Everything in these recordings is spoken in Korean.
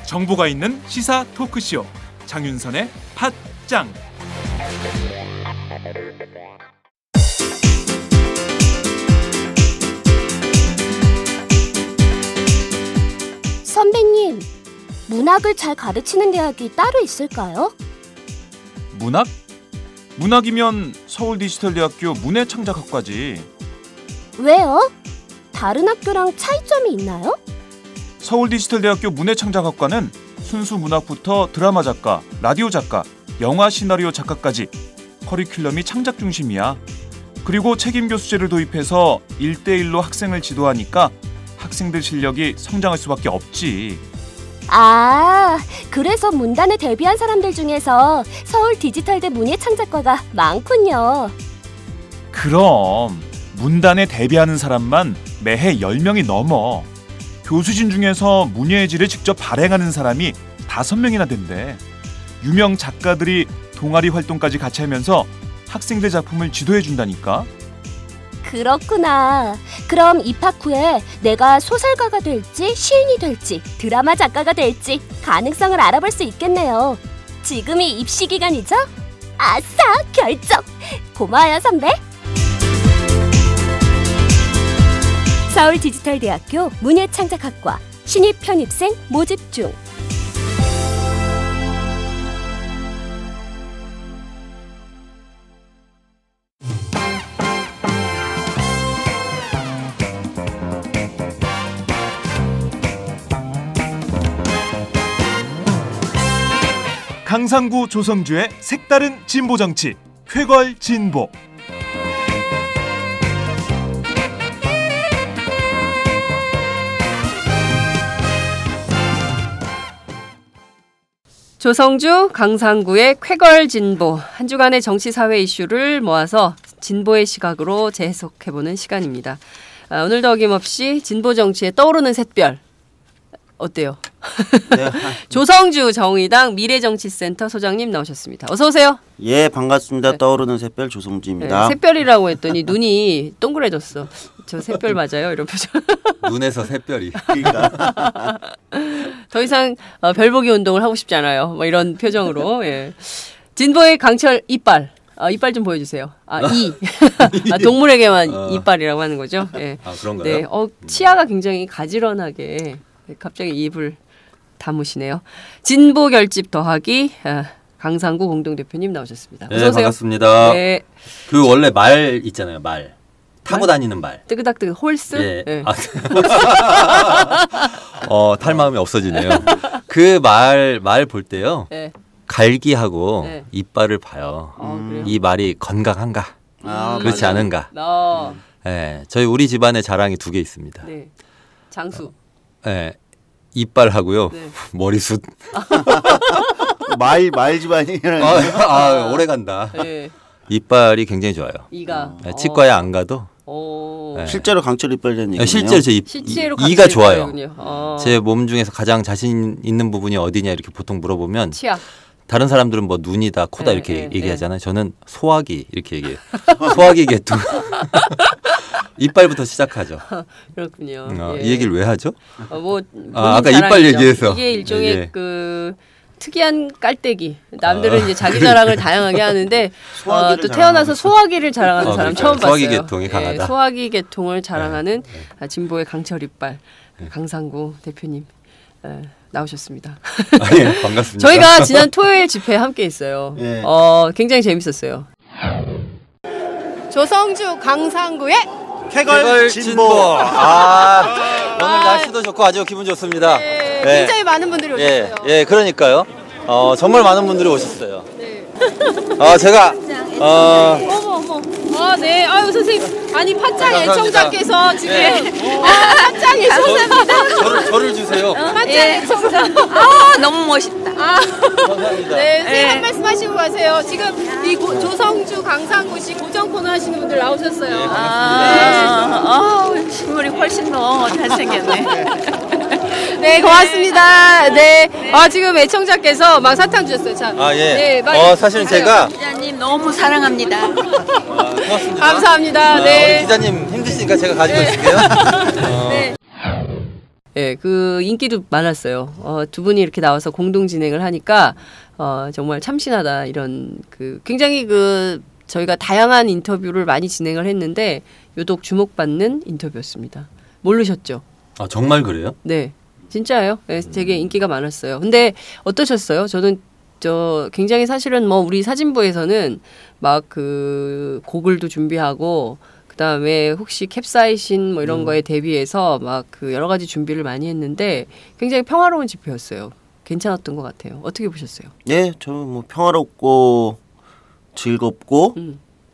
정보가 있는 시사 토크쇼 장윤선의 팟짱. 선배님, 문학을 잘 가르치는 대학이 따로 있을까요? 문학? 문학이면 서울디지털대학교 문해창작학과지. 왜요? 다른 학교랑 차이점이 있나요? 서울디지털대학교 문해창작학과는 순수 문학부터 드라마 작가, 라디오 작가, 영화 시나리오 작가까지 커리큘럼이 창작 중심이야. 그리고 책임 교수제를 도입해서 1대1로 학생을 지도하니까 학생들 실력이 성장할 수밖에 없지. 아, 그래서 문단에 데뷔한 사람들 중에서 서울디지털대 문예창작과가 많군요. 그럼 문단에 데뷔하는 사람만 매해 10명이 넘어. 교수진 중에서 문예의 질을 직접 발행하는 사람이 5명이나 된대. 유명 작가들이 동아리 활동까지 같이 하면서 학생들 작품을 지도해준다니까. 그렇구나. 그럼 입학 후에 내가 소설가가 될지 시인이 될지 드라마 작가가 될지 가능성을 알아볼 수 있겠네요. 지금이 입시 기간이죠? 아싸, 결정! 고마워요, 선배. 서울디지털대학교 문예창작학과 신입 편입생 모집 중. 강상구 조성주의 색다른 진보 정치, 쾌걸 진보. 조성주, 강상구의 쾌걸 진보. 한 주간의 정치 사회 이슈를 모아서 진보의 시각으로 재해석해보는 시간입니다. 오늘도 어김없이 진보 정치에 떠오르는 샛별. 어때요? 네. 조성주 정의당 미래정치센터 소장님 나오셨습니다. 어서 오세요. 예, 반갑습니다. 네. 떠오르는 샛별 조성주입니다. 네, 샛별이라고 했더니 눈이 동그래졌어. 저 샛별 맞아요? 이런 표정. 눈에서 샛별이. 그러니까. 더 이상 별 보기 운동을 하고 싶지 않아요. 뭐 이런 표정으로. 예. 진보의 강철 이빨. 이빨 좀 보여주세요. 동물에게만 이빨이라고 하는 거죠. 예. 그런가요? 네. 치아가 굉장히 가지런하게 갑자기 입을 다무시네요. 진보 결집 더하기 강상구 공동대표님 나오셨습니다. 어서 네, 오세요. 반갑습니다. 네. 그 원래 말 있잖아요. 말. 타고 다니는 말. 뜨그닥뜨그 홀스? 예. 네. 탈 마음이 없어지네요. 그 말 볼 때요. 네. 갈기하고 네. 이빨을 봐요. 그래요? 이 말이 건강한가? 그렇지 맞아요. 않은가? 네. 저희 우리 집안에 자랑이 2개 있습니다. 네. 장수. 이빨하고요. 네. 머리숱. 말 집안이라는 오래 간다. 네. 이빨이 굉장히 좋아요. 이가. 치과에 안 가도. 네. 실제로 강철 이빨이라는 얘기네요. 실제로 제 실제로 이가 좋아요. 이빨이군요. 제 몸 중에서 가장 자신 있는 부분이 어디냐 이렇게 보통 물어보면 치아. 다른 사람들은 뭐 눈이다, 코다 네, 이렇게 네, 얘기하잖아요. 저는 소화기 이렇게 얘기해요. 소화기 계통. 이빨부터 시작하죠. 그렇군요. 예. 이 얘기를 왜 하죠? 아까 이빨 얘기해서. 이게 일종의 예. 그 특이한 깔때기. 남들은 이제 자기 자랑을 다양하게 하는데 또 태어나서 소화기를 자랑하는 사람 그러니까. 처음 봤어요. 소화기 계통이 강하다. 소화기 계통을 자랑하는 진보의 강철 이빨 강상구 대표님 나오셨습니다. 예, 반갑습니다. 저희가 지난 토요일 집회에 함께 있어요. 예. 굉장히 재밌었어요. 조성주 강상구의 쾌걸 진보. 오늘 날씨도 좋고 아주 기분 좋습니다. 네, 굉장히 많은 분들이 오셨어요. 예, 그러니까요. 정말 많은 분들이 오셨어요. 네. 제가 어머. 네. 아유 선생님. 아니 팟짱 애청자께서 지금 팟짱 애청자입니다. 저를 주세요. 팟짱 애청자. 너무 멋있다. 감사합니다. 네, 선생님 한 말씀 하시고 가세요. 지금 이 조성주 강상구 씨 고정 코너 하시는 분들 나오셨어요. 실물이 훨씬 더 잘생겼네. 네, 고맙습니다. 네. 지금 애청자께서 막 사탕 주셨어요. 자. 예. 네, 사실은 제가 기자님 너무 사랑합니다. 고맙습니다. 감사합니다. 네. 우리 기자님 힘드시니까 제가 가지고 있을게요. 네. 네, 그 인기도 많았어요. 두 분이 이렇게 나와서 공동 진행을 하니까 정말 참신하다 이런 그 굉장히 그 저희가 다양한 인터뷰를 많이 진행을 했는데 유독 주목받는 인터뷰였습니다. 모르셨죠? 정말 그래요? 네, 진짜예요. 네, 되게 인기가 많았어요. 근데 어떠셨어요? 저는 굉장히 사실은 뭐 우리 사진부에서는 막 그 고글도 준비하고 그다음에 혹시 캡사이신 뭐 이런 거에 대비해서 막 그 여러 가지 준비를 많이 했는데 굉장히 평화로운 집회였어요. 괜찮았던 것 같아요. 어떻게 보셨어요? 예, 저는 뭐 평화롭고 즐겁고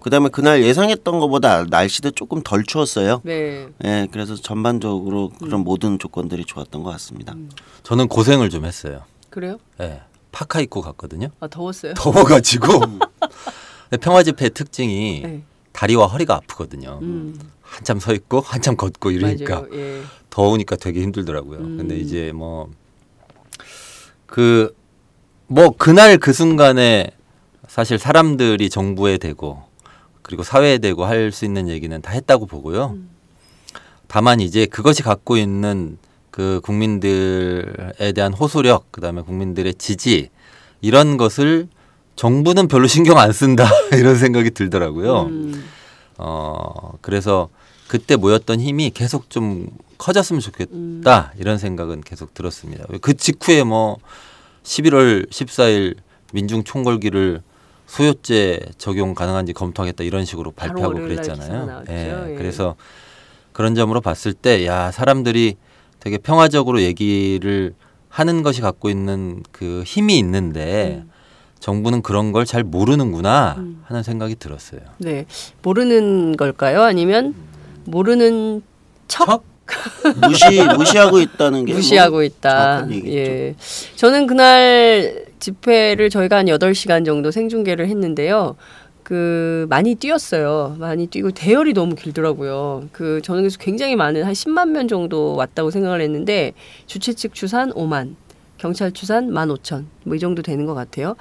그다음에 그날 예상했던 것보다 날씨도 조금 덜 추웠어요. 네. 예, 그래서 전반적으로 그런 모든 조건들이 좋았던 것 같습니다. 저는 고생을 좀 했어요. 그래요? 예, 파카 입고 갔거든요. 더웠어요? 더워가지고 평화 집회의 특징이 네. 다리와 허리가 아프거든요. 한참 서 있고 한참 걷고 이러니까 맞아요. 예. 더우니까 되게 힘들더라고요. 근데 이제 그날 그 순간에 사실 사람들이 정부에 대고 그리고 사회에 대고 할 수 있는 얘기는 다 했다고 보고요. 다만 이제 그것이 갖고 있는 그 국민들에 대한 호소력, 그다음에 국민들의 지지 이런 것을 정부는 별로 신경 안 쓴다 이런 생각이 들더라고요. 그래서 그때 모였던 힘이 계속 좀 커졌으면 좋겠다 이런 생각은 계속 들었습니다. 그 직후에 11월 14일 민중 총궐기를 소요죄 적용 가능한지 검토하겠다 이런 식으로 발표하고 그랬잖아요. 예, 그래서 그런 점으로 봤을 때 사람들이 되게 평화적으로 얘기를 하는 것이 갖고 있는 그 힘이 있는데 정부는 그런 걸 잘 모르는구나 하는 생각이 들었어요. 네, 모르는 걸까요? 아니면 모르는 척? 무시하고 있다는 게 무시하고 있다. 정확한 얘기죠. 예. 저는 그날 집회를 저희가 한 8시간 정도 생중계를 했는데요. 많이 뛰었어요. 많이 뛰고 대열이 너무 길더라고요. 저는 그래서 굉장히 많은 한 10만 명 정도 왔다고 생각을 했는데 주최 측 추산 5만, 경찰 추산 15,000 뭐 이 정도 되는 것 같아요.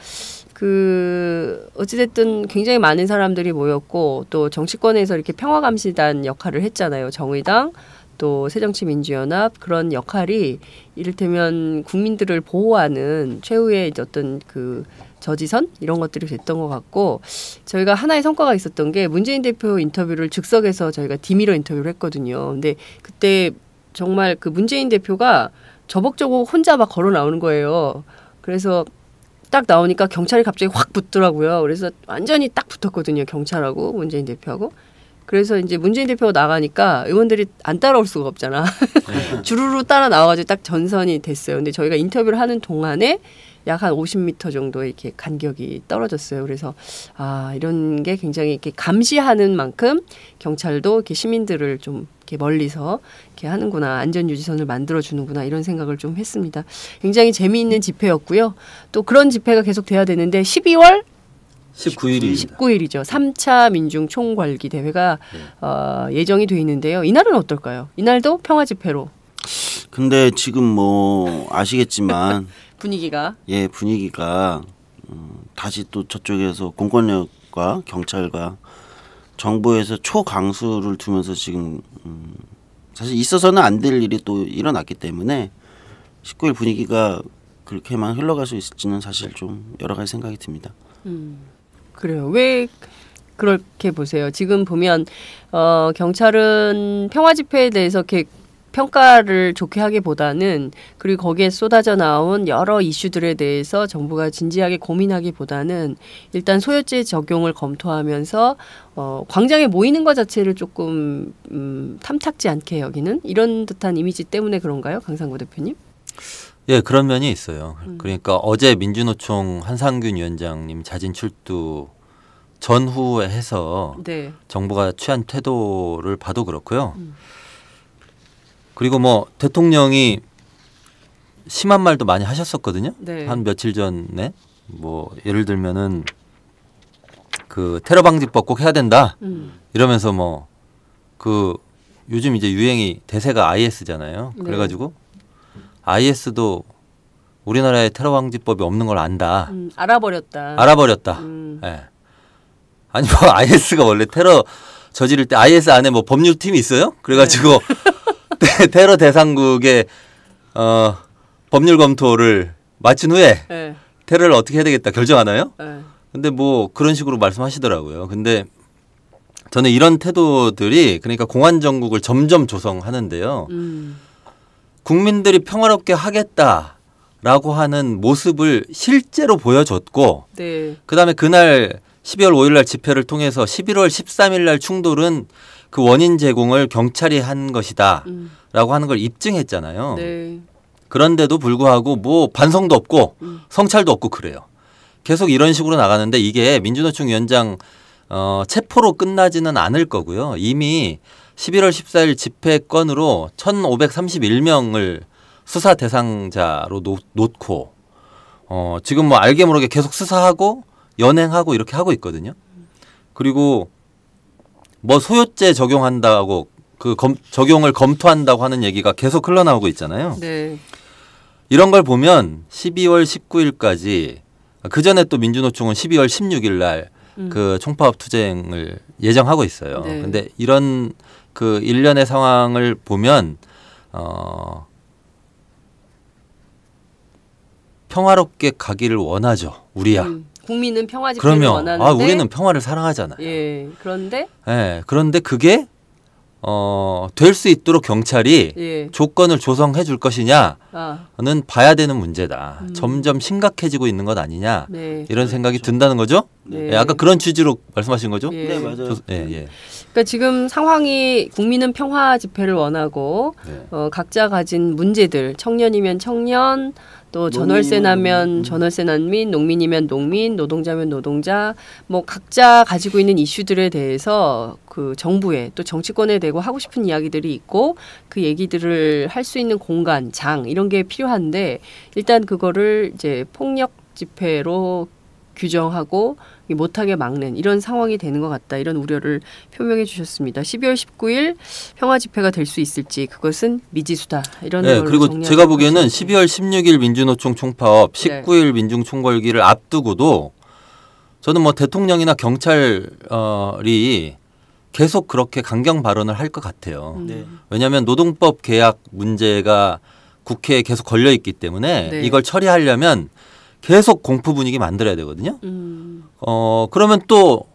어찌됐든 굉장히 많은 사람들이 모였고 또 정치권에서 이렇게 평화감시단 역할을 했잖아요. 정의당 또 새정치민주연합 그런 역할이 이를테면 국민들을 보호하는 최후의 어떤 저지선 이런 것들이 됐던 것 같고 저희가 하나의 성과가 있었던 게 문재인 대표 인터뷰를 즉석에서 저희가 디미러 인터뷰를 했거든요. 근데 그때 정말 문재인 대표가 저벅저벅 혼자 막 걸어 나오는 거예요. 그래서 딱 나오니까 경찰이 갑자기 확 붙더라고요. 그래서 완전히 딱 붙었거든요. 경찰하고 문재인 대표하고. 그래서 이제 문재인 대표가 나가니까 의원들이 안 따라올 수가 없잖아. 주르르 따라 나와가지고 딱 전선이 됐어요. 근데 저희가 인터뷰를 하는 동안에 약 한 50m 정도 이렇게 간격이 떨어졌어요. 그래서 이런 게 굉장히 이렇게 감시하는 만큼 경찰도 이렇게 시민들을 좀 이렇게 멀리서 이렇게 하는구나, 안전 유지선을 만들어 주는구나 이런 생각을 좀 했습니다. 굉장히 재미있는 집회였고요. 또 그런 집회가 계속 돼야 되는데 12월 19일이죠. 3차 민중 총궐기 대회가 예정이 돼 있는데요. 이날은 어떨까요? 이날도 평화 집회로. 근데 지금 아시겠지만 분위기가 다시 또 저쪽에서 공권력과 경찰과 정부에서 초강수를 두면서 지금 사실 있어서는 안 될 일이 또 일어났기 때문에 19일 분위기가 그렇게만 흘러갈 수 있을지는 사실 좀 여러 가지 생각이 듭니다. 그래요. 왜 그렇게 보세요? 지금 보면 경찰은 평화 집회에 대해서 이렇게 평가를 좋게 하기보다는 그리고 거기에 쏟아져 나온 여러 이슈들에 대해서 정부가 진지하게 고민하기보다는 일단 소요죄 적용을 검토하면서 광장에 모이는 것 자체를 조금 탐탁지 않게 여기는 이런 듯한 이미지 때문에 그런가요? 강상구 대표님? 예, 그런 면이 있어요. 그러니까 어제 민주노총 한상균 위원장님 자진 출두 전후에 해서 네. 정부가 취한 태도를 봐도 그렇고요. 그리고 대통령이 심한 말도 많이 하셨었거든요. 네. 한 며칠 전에 예를 들면은 테러 방지법 꼭 해야 된다. 이러면서 요즘 이제 유행이 대세가 IS잖아요. 네. 그래가지고 IS도 우리나라에 테러 방지법이 없는 걸 안다. 알아버렸다. 예. 아니 뭐 IS가 원래 테러 저지를 때 IS 안에 뭐 법률팀이 있어요? 그래가지고 테러 대상국의 법률 검토를 마친 후에 네. 테러를 어떻게 해야 되겠다 결정하나요? 네. 근데 뭐 그런 식으로 말씀하시더라고요. 근데 저는 이런 태도들이 그러니까 공안 정국을 점점 조성하는데요. 국민들이 평화롭게 하겠다라고 하는 모습을 실제로 보여줬고 네. 그다음에 그날 12월 5일 날 집회를 통해서 11월 13일 날 충돌은 그 원인 제공을 경찰이 한 것이다 라고 하는 걸 입증했잖아요. 네. 그런데도 불구하고 뭐 반성도 없고 성찰도 없고 그래요. 계속 이런 식으로 나가는데 이게 민주노총 위원장 체포로 끝나지는 않을 거고요. 이미 11월 14일 집회 건으로 1,531명을 수사 대상자로 놓고 지금 뭐 알게 모르게 계속 수사하고 연행하고 이렇게 하고 있거든요. 그리고 뭐 소요죄 적용한다고 적용을 검토한다고 하는 얘기가 계속 흘러나오고 있잖아요. 네. 이런 걸 보면 12월 19일까지 그 전에 또 민주노총은 12월 16일 날 그 총파업 투쟁을 예정하고 있어요. 네. 근데 이런 그 일련의 상황을 보면 평화롭게 가기를 원하죠. 우리야. 국민은 평화 집회를 그러면 원하는데 우리는 평화를 사랑하잖아요. 예. 그런데 그런데 그게 될 수 있도록 경찰이 예. 조건을 조성해 줄 것이냐는 봐야 되는 문제다. 점점 심각해지고 있는 것 아니냐. 네. 이런 생각이 든다는 거죠. 네. 아까 그런 취지로 말씀하신 거죠. 예. 네, 맞아요. 그러니까 지금 상황이 국민은 평화 집회를 원하고 각자 가진 문제들 청년이면 청년 또 전월세나면 전월세 난민, 농민이면 농민, 노동자면 노동자 뭐 각자 가지고 있는 이슈들에 대해서 그 정부에 또 정치권에 대고 하고 싶은 이야기들이 있고 그 얘기들을 할 수 있는 공간, 장 이런 게 필요한데 일단 그거를 이제 폭력 집회로 규정하고 못하게 막는 이런 상황이 되는 것 같다. 이런 우려를 표명해 주셨습니다. 12월 19일 평화 집회가 될 수 있을지 그것은 미지수다. 이런 네, 그리고 제가 보기에는 12월 16일 민주노총 총파업, 19일 민중총궐기를 앞두고도 저는 뭐 대통령이나 경찰이 계속 그렇게 강경 발언을 할 것 같아요. 네. 왜냐하면 노동법 개약 문제가 국회에 계속 걸려 있기 때문에 네. 이걸 처리하려면 계속 공포 분위기 만들어야 되거든요. 그러면 또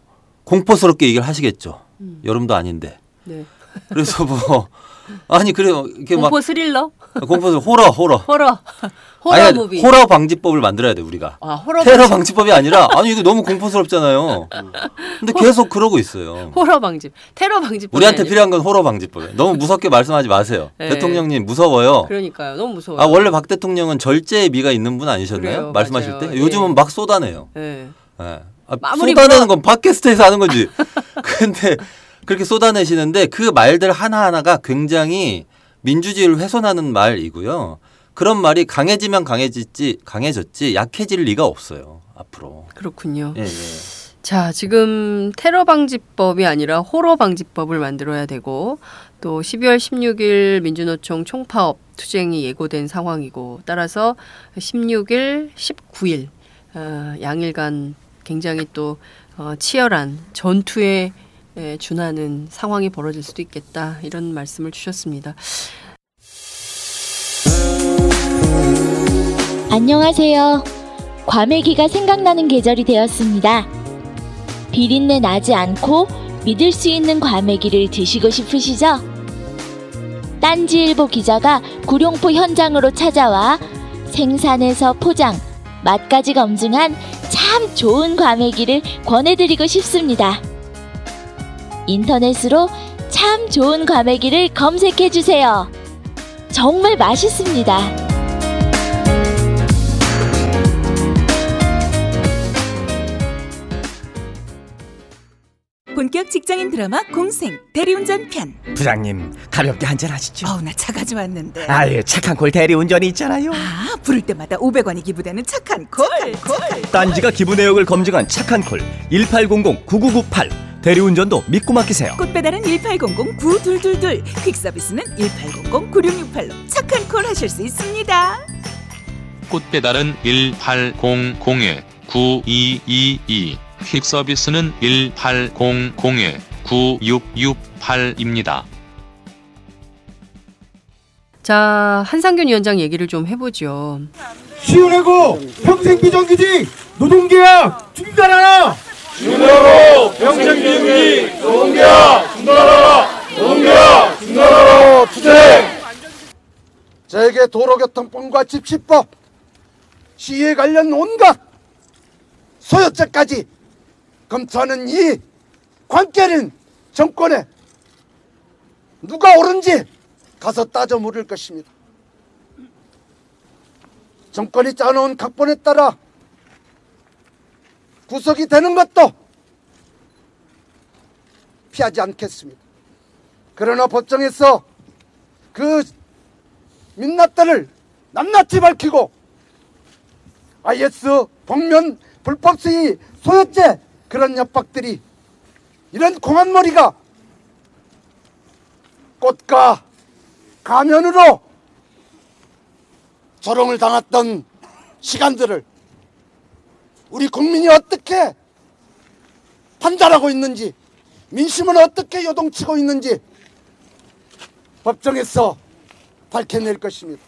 공포스럽게 얘기를 하시겠죠. 여름도 아닌데. 네. 그래서 뭐 아니 그래요. 이렇게 공포 막 스릴러? 공포 호러 아니, 무비. 호러 방지법을 만들어야 돼 우리가. 호러 테러 방지법이 아니라 아니 이거 너무 공포스럽잖아요. 근데 계속 그러고 있어요. 호러 방지. 테러 방지법. 우리한테 필요한 건 호러 방지법이에요. 너무 무섭게 말씀하지 마세요. 네. 대통령님 무서워요. 그러니까요. 너무 무서워요. 원래 박 대통령은 절제의 미가 있는 분 아니셨나요? 그래요, 말씀하실 맞아요. 때? 요즘은 막 쏟아내요. 네. 네. 물어. 쏟아내는 건 팟캐스트에서 하는 거지. 근데 그렇게 쏟아내시는데 그 말들 하나하나가 굉장히 민주주의를 훼손하는 말이고요. 그런 말이 강해지면 강해졌지 약해질 리가 없어요. 앞으로. 그렇군요. 예. 자, 지금 테러 방지법이 아니라 호러 방지법을 만들어야 되고 또 12월 16일 민주노총 총파업 투쟁이 예고된 상황이고 따라서 16일, 19일 양일간 굉장히 또 치열한 전투에 준하는 상황이 벌어질 수도 있겠다 이런 말씀을 주셨습니다. 안녕하세요. 과메기가 생각나는 계절이 되었습니다. 비린내 나지 않고 믿을 수 있는 과메기를 드시고 싶으시죠? 딴지일보 기자가 구룡포 현장으로 찾아와 생산에서 포장, 맛까지 검증한 참 좋은 과메기를 권해드리고 싶습니다. 인터넷으로 참 좋은 과메기를 검색해주세요. 정말 맛있습니다. 본격 직장인 드라마 공생 대리운전 편. 부장님 가볍게 한잔 하시죠. 나 차 가져왔는데. 아유 착한 콜 대리운전이 있잖아요. 부를 때마다 500원이 기부되는 착한 콜. 딴지가 기부 내역을 검증한 착한 콜 1800-9998 대리운전도 믿고 맡기세요. 꽃배달은 1800-9222, 퀵서비스는 1800-9668로 착한 콜 하실 수 있습니다. 꽃배달은 1800-9222, 퀵서비스는 1800-9668입니다. 자, 한상균 위원장 얘기를 좀 해보죠. 시운하고 평생 비정규직 노동계약 중단하라. 시운하고 평생 비정규직 노동계약 중단하라. 노동계약 중단하라. 투쟁. 세계 도로교통법과 집시법, 시위에 관련 온갖 소요죄까지 검토하는 이 관계는 정권에 누가 옳은지 가서 따져 물을 것입니다. 정권이 짜놓은 각본에 따라 구속이 되는 것도 피하지 않겠습니다. 그러나 법정에서 그 민낯들을 낱낱이 밝히고 IS 복면 불법 수의 소유죄 그런 협박들이 이런 공안머리가 꽃과 가면으로 조롱을 당했던 시간들을 우리 국민이 어떻게 판단하고 있는지, 민심은 어떻게 요동치고 있는지 법정에서 밝혀낼 것입니다.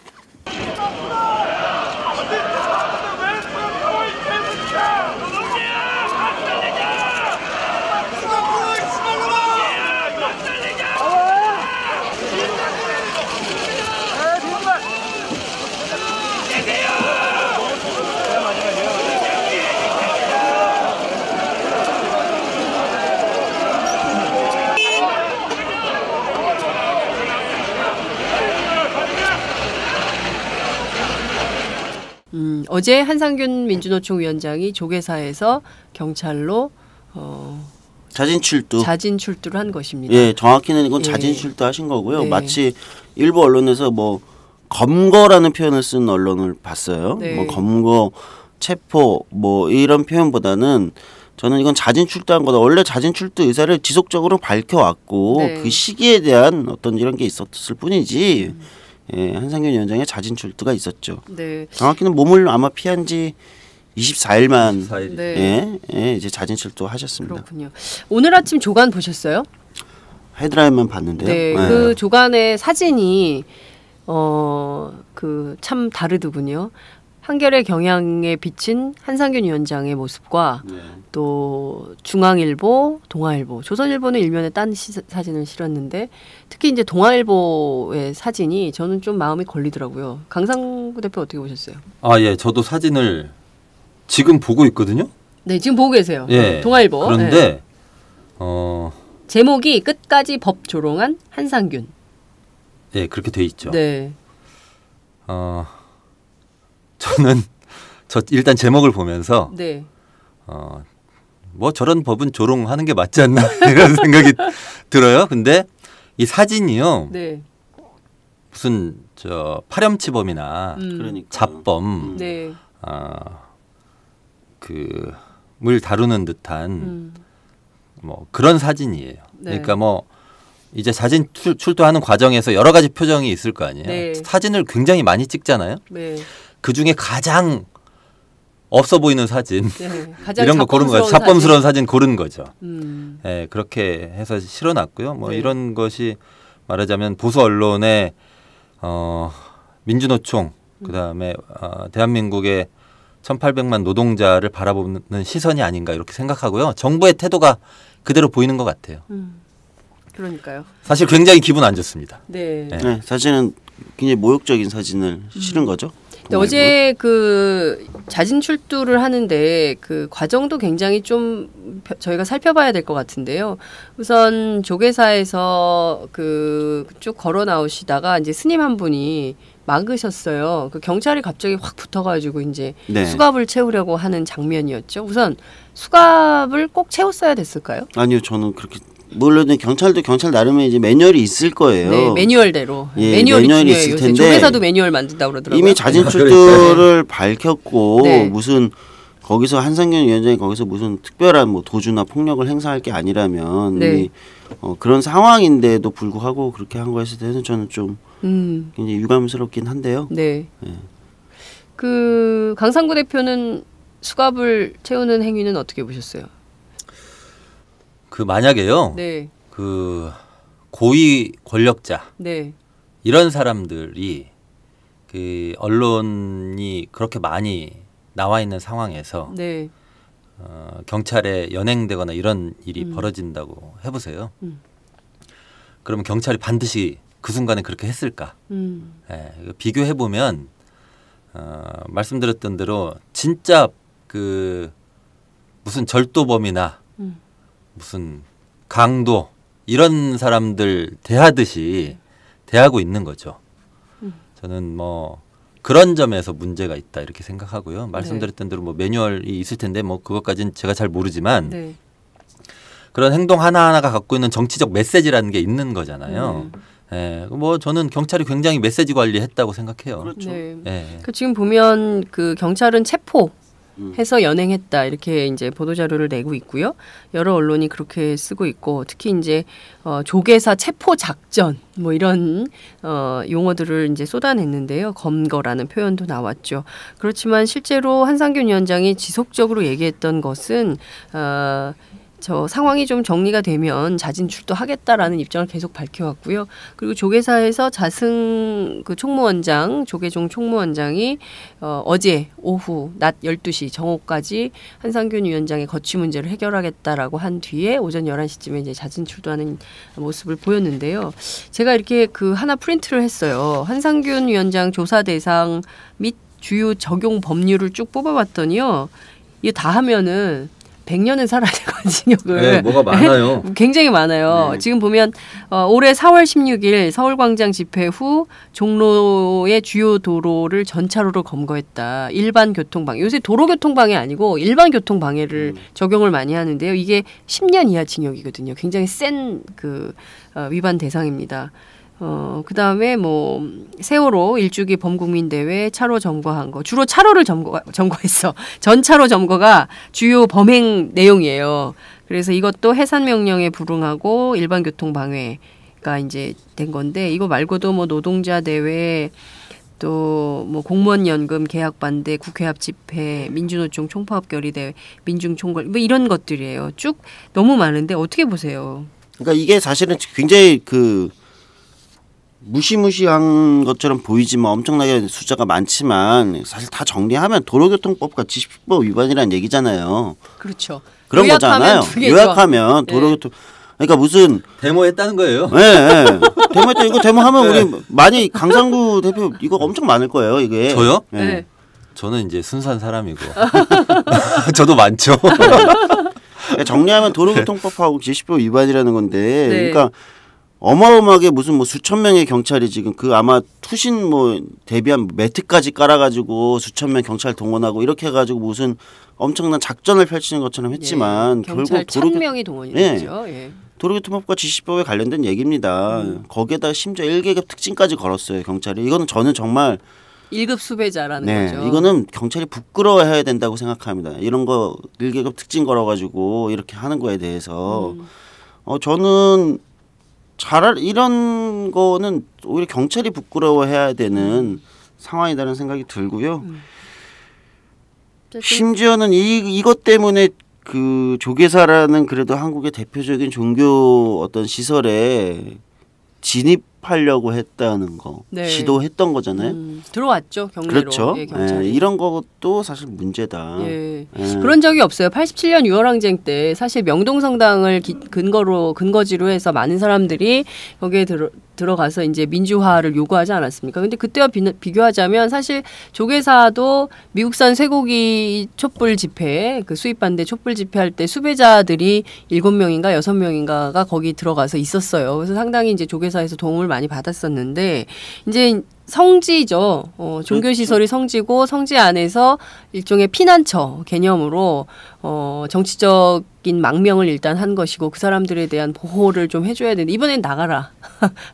어제 한상균 민주노총 위원장이 조계사에서 경찰로 자진 출두를 한 것입니다. 예, 정확히는 이건 예. 자진 출두하신 거고요. 네. 마치 일부 언론에서 뭐 검거라는 표현을 쓴 언론을 봤어요. 네. 뭐 검거, 체포 뭐 이런 표현보다는 저는 이건 자진 출두한 거다. 원래 자진 출두 의사를 지속적으로 밝혀왔고 네. 그 시기에 대한 어떤 이런 게 있었을 뿐이지. 예, 한상균 위원장의 자진 출두가 있었죠. 네. 정확히는 몸을 아마 피한 지 24일만 24일. 네. 예, 이제 자진 출두하셨습니다. 그렇군요. 오늘 아침 조간 보셨어요? 헤드라인만 봤는데요. 네, 네. 그 조간의 사진이 그 참 다르더군요. 한겨레 경향에 비친 한상균 위원장의 모습과 네. 또 중앙일보, 동아일보, 조선일보는 일면에 딴 사진을 실었는데 특히 이제 동아일보의 사진이 저는 좀 마음이 걸리더라고요. 강상구 대표 어떻게 보셨어요? 아, 예, 저도 사진을 지금 보고 있거든요. 네, 지금 보고 계세요. 예. 동아일보. 그런데 네. 제목이 끝까지 법 조롱한 한상균. 예, 그렇게 돼 있죠. 네. 저는 일단 제목을 보면서 네. 뭐 저런 법은 조롱하는 게 맞지 않나 이런 생각이 들어요. 근데 이 사진이요. 네. 무슨 파렴치범이나 그러니까. 잡범 네. 물 다루는 듯한 뭐 그런 사진이에요. 네. 그러니까 뭐 이제 자진 출두하는 과정에서 여러 가지 표정이 있을 거 아니에요. 네. 사진을 굉장히 많이 찍잖아요. 네. 그 중에 가장 없어 보이는 사진 네. 가장 이런 거 고른 거예요. 잡범스러운 사진 고른 거죠. 네, 그렇게 해서 실어놨고요. 뭐 네. 이런 것이 말하자면 보수 언론의 민주노총 그다음에 대한민국의 1,800만 노동자를 바라보는 시선이 아닌가 이렇게 생각하고요. 정부의 태도가 그대로 보이는 것 같아요. 그러니까요. 사실 굉장히 기분 안 좋습니다. 네. 네. 네, 사진은 굉장히 모욕적인 사진을 실은 거죠. 근데 어제 그 자진 출두를 하는데 그 과정도 굉장히 좀 저희가 살펴봐야 될 것 같은데요. 우선 조계사에서 그 쭉 걸어 나오시다가 이제 스님 한 분이 막으셨어요. 그 경찰이 갑자기 확 붙어가지고 이제 네. 수갑을 채우려고 하는 장면이었죠. 우선 수갑을 꼭 채웠어야 됐을까요? 아니요, 저는 그렇게 물론 경찰도 경찰 나름의 이제 매뉴얼이 있을 거예요. 네, 매뉴얼대로. 예, 매뉴얼이 매뉴얼이 중요해요. 있을 요새 텐데 조계사도 매뉴얼 만든다고 그러더라고요. 이미 자진 출두를 밝혔고 네. 무슨 거기서 한상균 위원장이 거기서 무슨 특별한 뭐 도주나 폭력을 행사할 게 아니라면 네. 그런 상황인데도 불구하고 그렇게 한 것에 대해서는 저는 좀 굉장히 유감스럽긴 한데요. 네. 네. 그 강상구 대표는 수갑을 채우는 행위는 어떻게 보셨어요? 그 만약에요. 네. 그 고위 권력자 네. 이런 사람들이 그 언론이 그렇게 많이 나와 있는 상황에서 네. 경찰에 연행되거나 이런 일이 벌어진다고 해보세요. 그러면 경찰이 반드시 그 순간에 그렇게 했을까? 비교해 보면 말씀드렸던 대로 진짜 그 무슨 절도범이나 무슨 강도 이런 사람들 대하듯이 대하고 있는 거죠. 저는 뭐 그런 점에서 문제가 있다 이렇게 생각하고요. 말씀드렸던 대로 뭐 매뉴얼이 있을 텐데 뭐 그것까지는 제가 잘 모르지만 네. 그런 행동 하나하나가 갖고 있는 정치적 메시지라는 게 있는 거잖아요. 예, 뭐 저는 경찰이 굉장히 메시지 관리했다고 생각해요. 그렇죠. 네. 예. 그 지금 보면 그 경찰은 체포해서 연행했다 이렇게 이제 보도 자료를 내고 있고요. 여러 언론이 그렇게 쓰고 있고 특히 이제 조계사 체포 작전 뭐 이런 용어들을 이제 쏟아냈는데요. 검거라는 표현도 나왔죠. 그렇지만 실제로 한상균 위원장이 지속적으로 얘기했던 것은 저 상황이 좀 정리가 되면 자진 출두하겠다라는 입장을 계속 밝혀왔고요. 그리고 조계사에서 자승 그 총무원장 조계종 총무원장이 어제 오후 낮 12시 정오까지 한상균 위원장의 거취 문제를 해결하겠다라고 한 뒤에 오전 11시쯤에 이제 자진 출두하는 모습을 보였는데요. 제가 이렇게 그 하나 프린트를 했어요. 한상균 위원장 조사 대상 및 주요 적용 법률을 쭉 뽑아봤더니요. 이거 다 하면은 100년은 살아야 되거든요. 징역을. 네, 뭐가 많아요. 굉장히 많아요. 네. 지금 보면 올해 4월 16일 서울광장 집회 후 종로의 주요 도로를 전차로로 검거했다. 일반 교통방해. 요새 도로교통방해 아니고 일반 교통방해를 적용을 많이 하는데요. 이게 10년 이하 징역이거든요. 굉장히 센 그 위반 대상입니다. 그다음에 뭐 세월호 일주기 범국민 대회 차로 점거한 거 주로 차로를 점거했어. 전차로 점거가 주요 범행 내용이에요. 그래서 이것도 해산 명령에 불응하고 일반 교통 방해가 이제 된 건데 이거 말고도 뭐 노동자 대회 또 뭐 공무원 연금 계약 반대 국회 앞 집회 민주노총 총파업 결의대회 민중 총궐 뭐 이런 것들이에요. 쭉 너무 많은데 어떻게 보세요? 그러니까 이게 사실은 굉장히 그 무시무시한 것처럼 보이지만 엄청나게 숫자가 많지만 사실 다 정리하면 도로교통법과 지식법 위반이라는 얘기잖아요. 그렇죠. 그런 거잖아요. 요약하면 도로교통 그러니까 무슨 데모했다는 거예요. 네, 네. 데모했다 이거 데모하면 우리 많이 강상구 대표 이거 엄청 많을 거예요. 이게 저요? 네. 저는 이제 순수한 사람이고 저도 많죠. 정리하면 도로교통법하고 지식법 위반이라는 건데 네. 그러니까. 어마어마하게 무슨 뭐 수천 명의 경찰이 지금 그 아마 투신 뭐 대비한 매트까지 깔아가지고 수천 명 경찰 동원하고 이렇게 해가지고 무슨 엄청난 작전을 펼치는 것처럼 했지만 경찰 결국 1000명이 동원이 됐죠. 예. 도로교통법과 지식법에 관련된 얘기입니다. 거기에다 심지어 1계급 특징까지 걸었어요 경찰이. 이거는 저는 정말 1급 수배자라는 거죠. 이거는 경찰이 부끄러워해야 된다고 생각합니다. 이런 거 1계급 특징 걸어가지고 이렇게 하는 거에 대해서 저는 이런 거는 오히려 경찰이 부끄러워해야 되는 상황이라는 생각이 들고요. 심지어는 이것 때문에 그 조계사라는 그래도 한국의 대표적인 종교 어떤 시설에 진입하려고 했다는 거 시도했던 거잖아요. 들어왔죠 경례로. 그렇죠. 예, 경찰이. 이런 것도 사실 문제다. 그런 적이 없어요. 87년 6월 항쟁 때 사실 명동성당을 근거지로 해서 많은 사람들이 거기에 들어가서 이제 민주화를 요구하지 않았습니까? 근데 그때와 비교하자면 사실 조계사도 미국산 쇠고기 촛불 집회 그 수입 반대 촛불 집회할 때 수배자들이 7명인가 6명인가가 거기 들어가서 있었어요. 그래서 상당히 이제 조계사에서 도움을 많이 받았었는데 이제 성지죠. 종교시설이 성지고 성지 안에서 일종의 피난처 개념으로 정치적인 망명을 일단 한 것이고 그 사람들에 대한 보호를 좀 해줘야 되는데 이번엔 나가라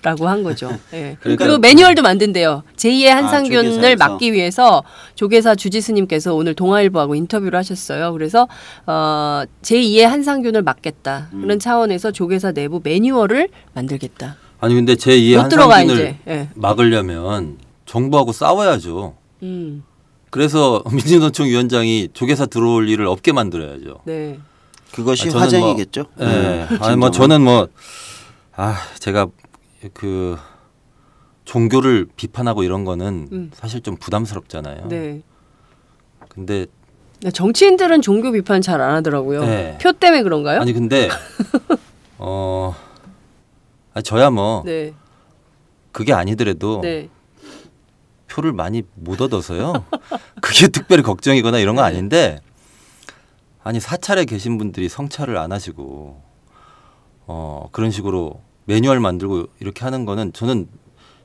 라고 한 거죠. 네. 그리고 매뉴얼도 만든대요. 제2의 한상균을 막기 위해서 조계사 주지스님께서 오늘 동아일보하고 인터뷰를 하셨어요. 그래서 제2의 한상균을 막겠다. 그런 차원에서 조계사 내부 매뉴얼을 만들겠다. 아니 근데 제2의 한상균을 막으려면 정부하고 싸워야죠. 그래서 민주노총 위원장이 조계사 들어올 일을 없게 만들어야죠. 네. 그것이 화쟁이겠죠. 네. 아니 뭐 저는 제가 그 종교를 비판하고 이런 거는 사실 좀 부담스럽잖아요. 네. 근데 정치인들은 종교 비판 잘 안 하더라고요. 네. 표 때문에 그런가요? 아니 근데 저야 네. 그게 아니더라도 네. 표를 많이 못 얻어서요. 그게 특별히 걱정이거나 이런 건 아닌데 아니 사찰에 계신 분들이 성찰을 안 하시고 그런 식으로 매뉴얼 만들고 이렇게 하는 거는 저는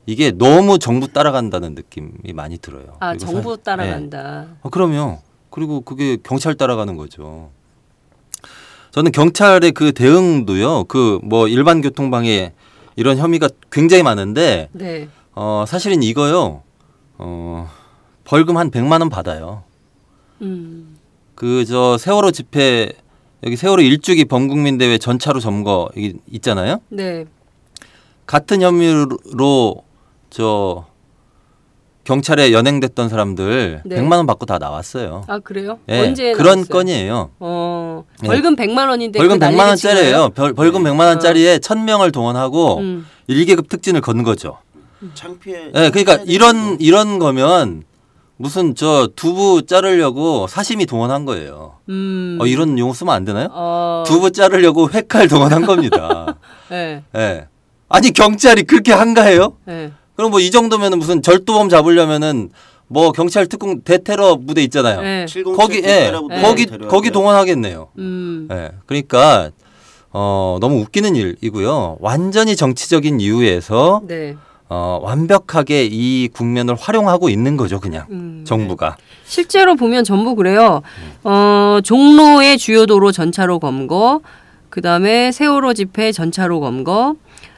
이게 너무 정부 따라간다는 느낌이 많이 들어요. 아 정부 따라간다. 네. 그럼요. 그리고 그게 경찰 따라가는 거죠. 저는 경찰의 그 대응도요. 그 뭐 일반 교통방해 이런 혐의가 굉장히 많은데 네. 사실은 이거요. 벌금 한 100만 원 받아요. 그 세월호 집회 여기 세월호 일주기 범국민대회 전차로 점거 여기 있잖아요. 네. 같은 혐의로 경찰에 연행됐던 사람들 네. 100만 원 받고 다 나왔어요. 아 그래요? 네, 언제 그런 나왔어요? 건이에요. 벌금 100만 원인데 벌금 100만 원짜리예요. 벌금 100만 원짜리에 1000명을 동원하고 1계급 특진을 건 거죠. 창피해. 네, 그러니까 이런 거면 무슨 두부 자르려고 사시미 동원한 거예요. 이런 용어 쓰면 안 되나요? 두부 자르려고 회칼 동원한 겁니다. 네. 네. 아니 경찰이 그렇게 한가해요? 네. 그럼 뭐 이 정도면은 무슨 절도범 잡으려면은 뭐 경찰 특공 대테러 부대 있잖아요. 네. 거기 동원하겠네요. 네. 그러니까 너무 웃기는 일이고요. 완전히 정치적인 이유에서 네. 완벽하게 이 국면을 활용하고 있는 거죠, 그냥 정부가. 실제로 보면 전부 그래요. 종로의 주요 도로 전차로 검거, 그 다음에 세월호 집회 전차로 검거,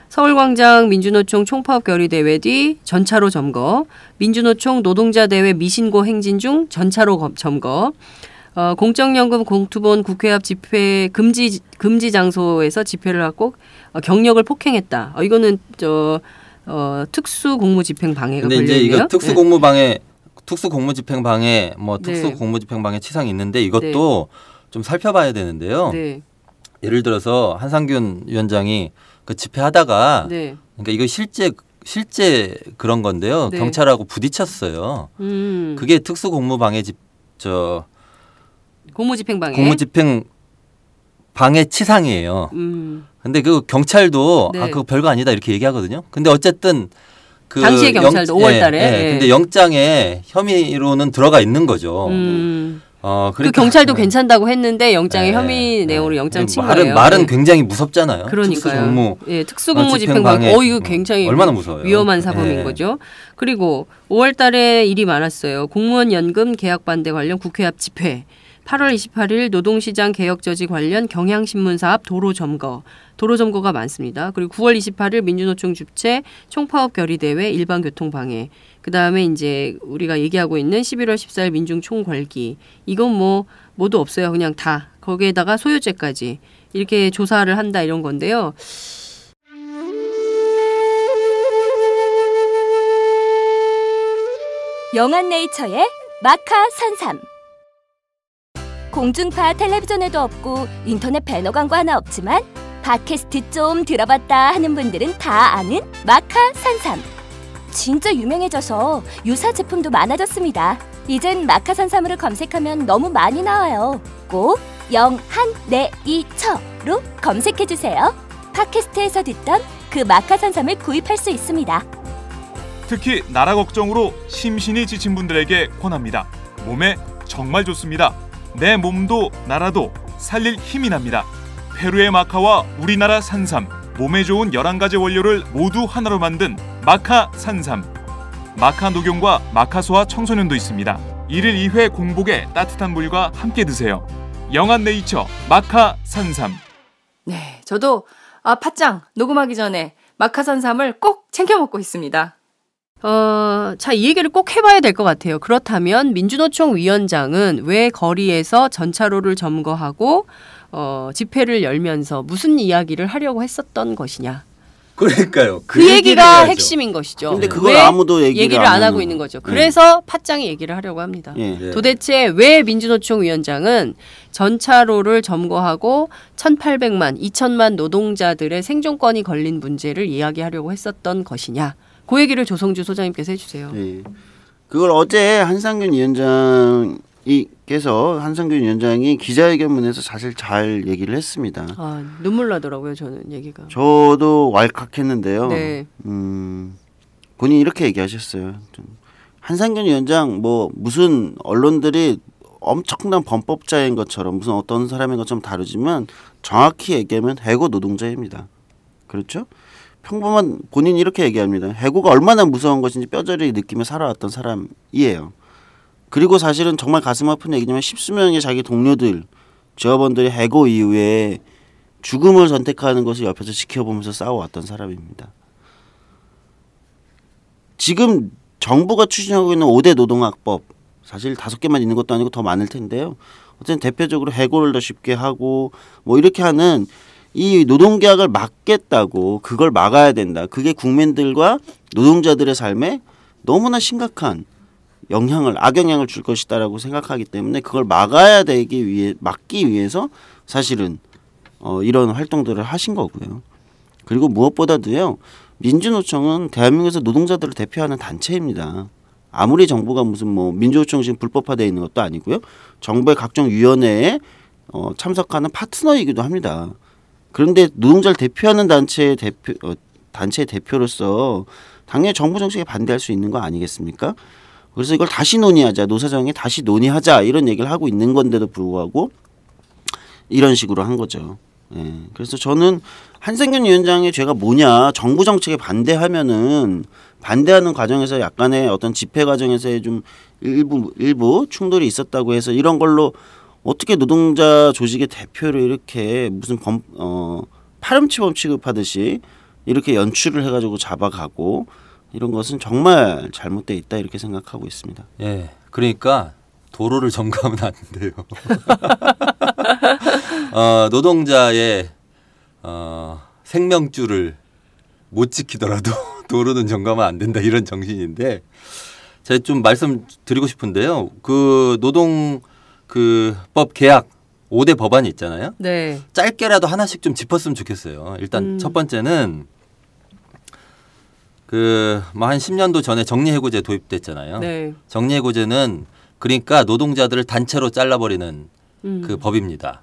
서울광장 민주노총 총파업 결의 대회 뒤 전차로 점거, 민주노총 노동자대회 미신고 행진 중 전차로 점거, 공적연금 공투본 국회 앞 집회 금지 장소에서 집회를 하고 경력을 폭행했다. 이거는 특수 공무집행 방해가 걸려 있네요. 근데 이제 이거 특수 공무방해, 특수 공무집행 방해, 특수 공무집행 방해 치상이 있는데 이것도 좀 살펴봐야 되는데요. 네. 예를 들어서 한상균 위원장이 그 집회하다가 그러니까 이거 실제 그런 건데요. 네. 경찰하고 부딪혔어요. 그게 특수 공무방해 공무집행 방해. 공무집행 방해 치상이에요. 근데 그 경찰도 그거 별거 아니다 이렇게 얘기하거든요. 근데 어쨌든 그 당시의 경찰도 5월달에. 근데 영장에 혐의로는 들어가 있는 거죠. 그 경찰도 괜찮다고 했는데 영장에 혐의 내용으로 영장 친 거예요. 말은 굉장히 무섭잖아요. 그러니까요. 특수공무 집행방해. 이거 굉장히 얼마나 무서워요. 위험한 사범인 거죠. 그리고 5월달에 일이 많았어요. 공무원 연금 계약 반대 관련 국회 앞 집회. 8월 28일 노동시장 개혁저지 관련 경향신문사 앞 도로 점거가 많습니다. 그리고 9월 28일 민주노총 주최 총파업 결의대회 일반교통방해. 그다음에 이제 우리가 얘기하고 있는 11월 14일 민중총궐기. 이건 뭐 모두 없어요. 그냥 다 거기에다가 소유죄까지 이렇게 조사를 한다 이런 건데요. 영한네이처의 마카 산삼. 공중파 텔레비전에도 없고 인터넷 배너 광고 하나 없지만 팟캐스트 좀 들어봤다 하는 분들은 다 아는 마카 산삼. 진짜 유명해져서 유사 제품도 많아졌습니다. 이젠 마카 산삼을 검색하면 너무 많이 나와요. 꼭 영한네이처로 검색해주세요. 팟캐스트에서 듣던 그 마카 산삼을 구입할 수 있습니다. 특히 나라 걱정으로 심신이 지친 분들에게 권합니다. 몸에 정말 좋습니다. 내 몸도 나라도 살릴 힘이 납니다. 페루의 마카와 우리나라 산삼, 몸에 좋은 11가지 원료를 모두 하나로 만든 마카 산삼. 마카 녹용과 마카소와 청소년도 있습니다. 1일 2회 공복에 따뜻한 물과 함께 드세요. 영한네이처 마카 산삼. 네, 저도 팥짱 녹음하기 전에 마카산삼을 꼭 챙겨 먹고 있습니다. 자, 이 얘기를 꼭 해봐야 될 것 같아요. 그렇다면 민주노총 위원장은 왜 거리에서 전차로를 점거하고 집회를 열면서 무슨 이야기를 하려고 했었던 것이냐. 그러니까요. 그 얘기가 핵심인 것이죠. 근데 그걸 아무도 얘기를 안 하고 있는 거죠. 그래서 팥짱이 얘기를 하려고 합니다. 도대체 왜 민주노총 위원장은 전차로를 점거하고 1,800만, 2천만 노동자들의 생존권이 걸린 문제를 이야기하려고 했었던 것이냐. 그 얘기를 조성주 소장님께서 해주세요. 네. 그걸 어제 한상균 위원장이 기자회견문에서 사실 잘 얘기를 했습니다. 눈물 나더라고요, 저는 얘기가. 저도 왈칵했는데요. 네. 본인이 이렇게 얘기하셨어요. 한상균 위원장 무슨 언론들이 엄청난 범법자인 것처럼 무슨 어떤 사람인 것처럼 다루지만 정확히 얘기하면 해고 노동자입니다. 그렇죠? 평범한 본인이 이렇게 얘기합니다. 해고가 얼마나 무서운 것인지 뼈저리 느끼며 살아왔던 사람이에요. 그리고 사실은 정말 가슴 아픈 얘기지만 십수명의 자기 동료들, 조합원들이 해고 이후에 죽음을 선택하는 것을 옆에서 지켜보면서 싸워왔던 사람입니다. 지금 정부가 추진하고 있는 5대 노동학법, 사실 5개만 있는 것도 아니고 더 많을 텐데요. 어쨌든 대표적으로 해고를 더 쉽게 하고 이렇게 하는 이 노동계약을 막겠다고, 그걸 막아야 된다. 그게 국민들과 노동자들의 삶에 너무나 심각한 악영향을 줄 것이다라고 생각하기 때문에 그걸 막기 위해서 사실은 이런 활동들을 하신 거고요. 그리고 무엇보다도요, 민주노총은 대한민국에서 노동자들을 대표하는 단체입니다. 아무리 정부가 무슨 민주노총 지금 불법화되어 있는 것도 아니고요. 정부의 각종 위원회에 참석하는 파트너이기도 합니다. 그런데 노동자를 대표하는 단체의 대표로서 당연히 정부 정책에 반대할 수 있는 거 아니겠습니까? 그래서 이걸 다시 논의하자, 노사정에 다시 논의하자 이런 얘기를 하고 있는 건데도 불구하고 이런 식으로 한 거죠. 그래서 저는 한상균 위원장의 죄가 뭐냐, 정부 정책에 반대하는 과정에서 약간의 어떤 집회 과정에서의 좀 일부 충돌이 있었다고 해서 이런 걸로 어떻게 노동자 조직의 대표를 이렇게 무슨 파렴치범 취급하듯이 이렇게 연출을 해가지고 잡아가고 이런 것은 정말 잘못돼 있다 이렇게 생각하고 있습니다. 예, 그러니까 도로를 점거하면 안 돼요. 노동자의 생명줄을 못 지키더라도 도로는 점거하면 안 된다 이런 정신인데, 제가 좀 말씀드리고 싶은데요. 그 법 개약 5대 법안이 있잖아요. 네. 짧게라도 하나씩 좀 짚었으면 좋겠어요. 일단 첫 번째는 한 10년도 전에 정리해고제 도입됐잖아요. 네. 정리해고제는 그러니까 노동자들을 단체로 잘라버리는 그 법입니다.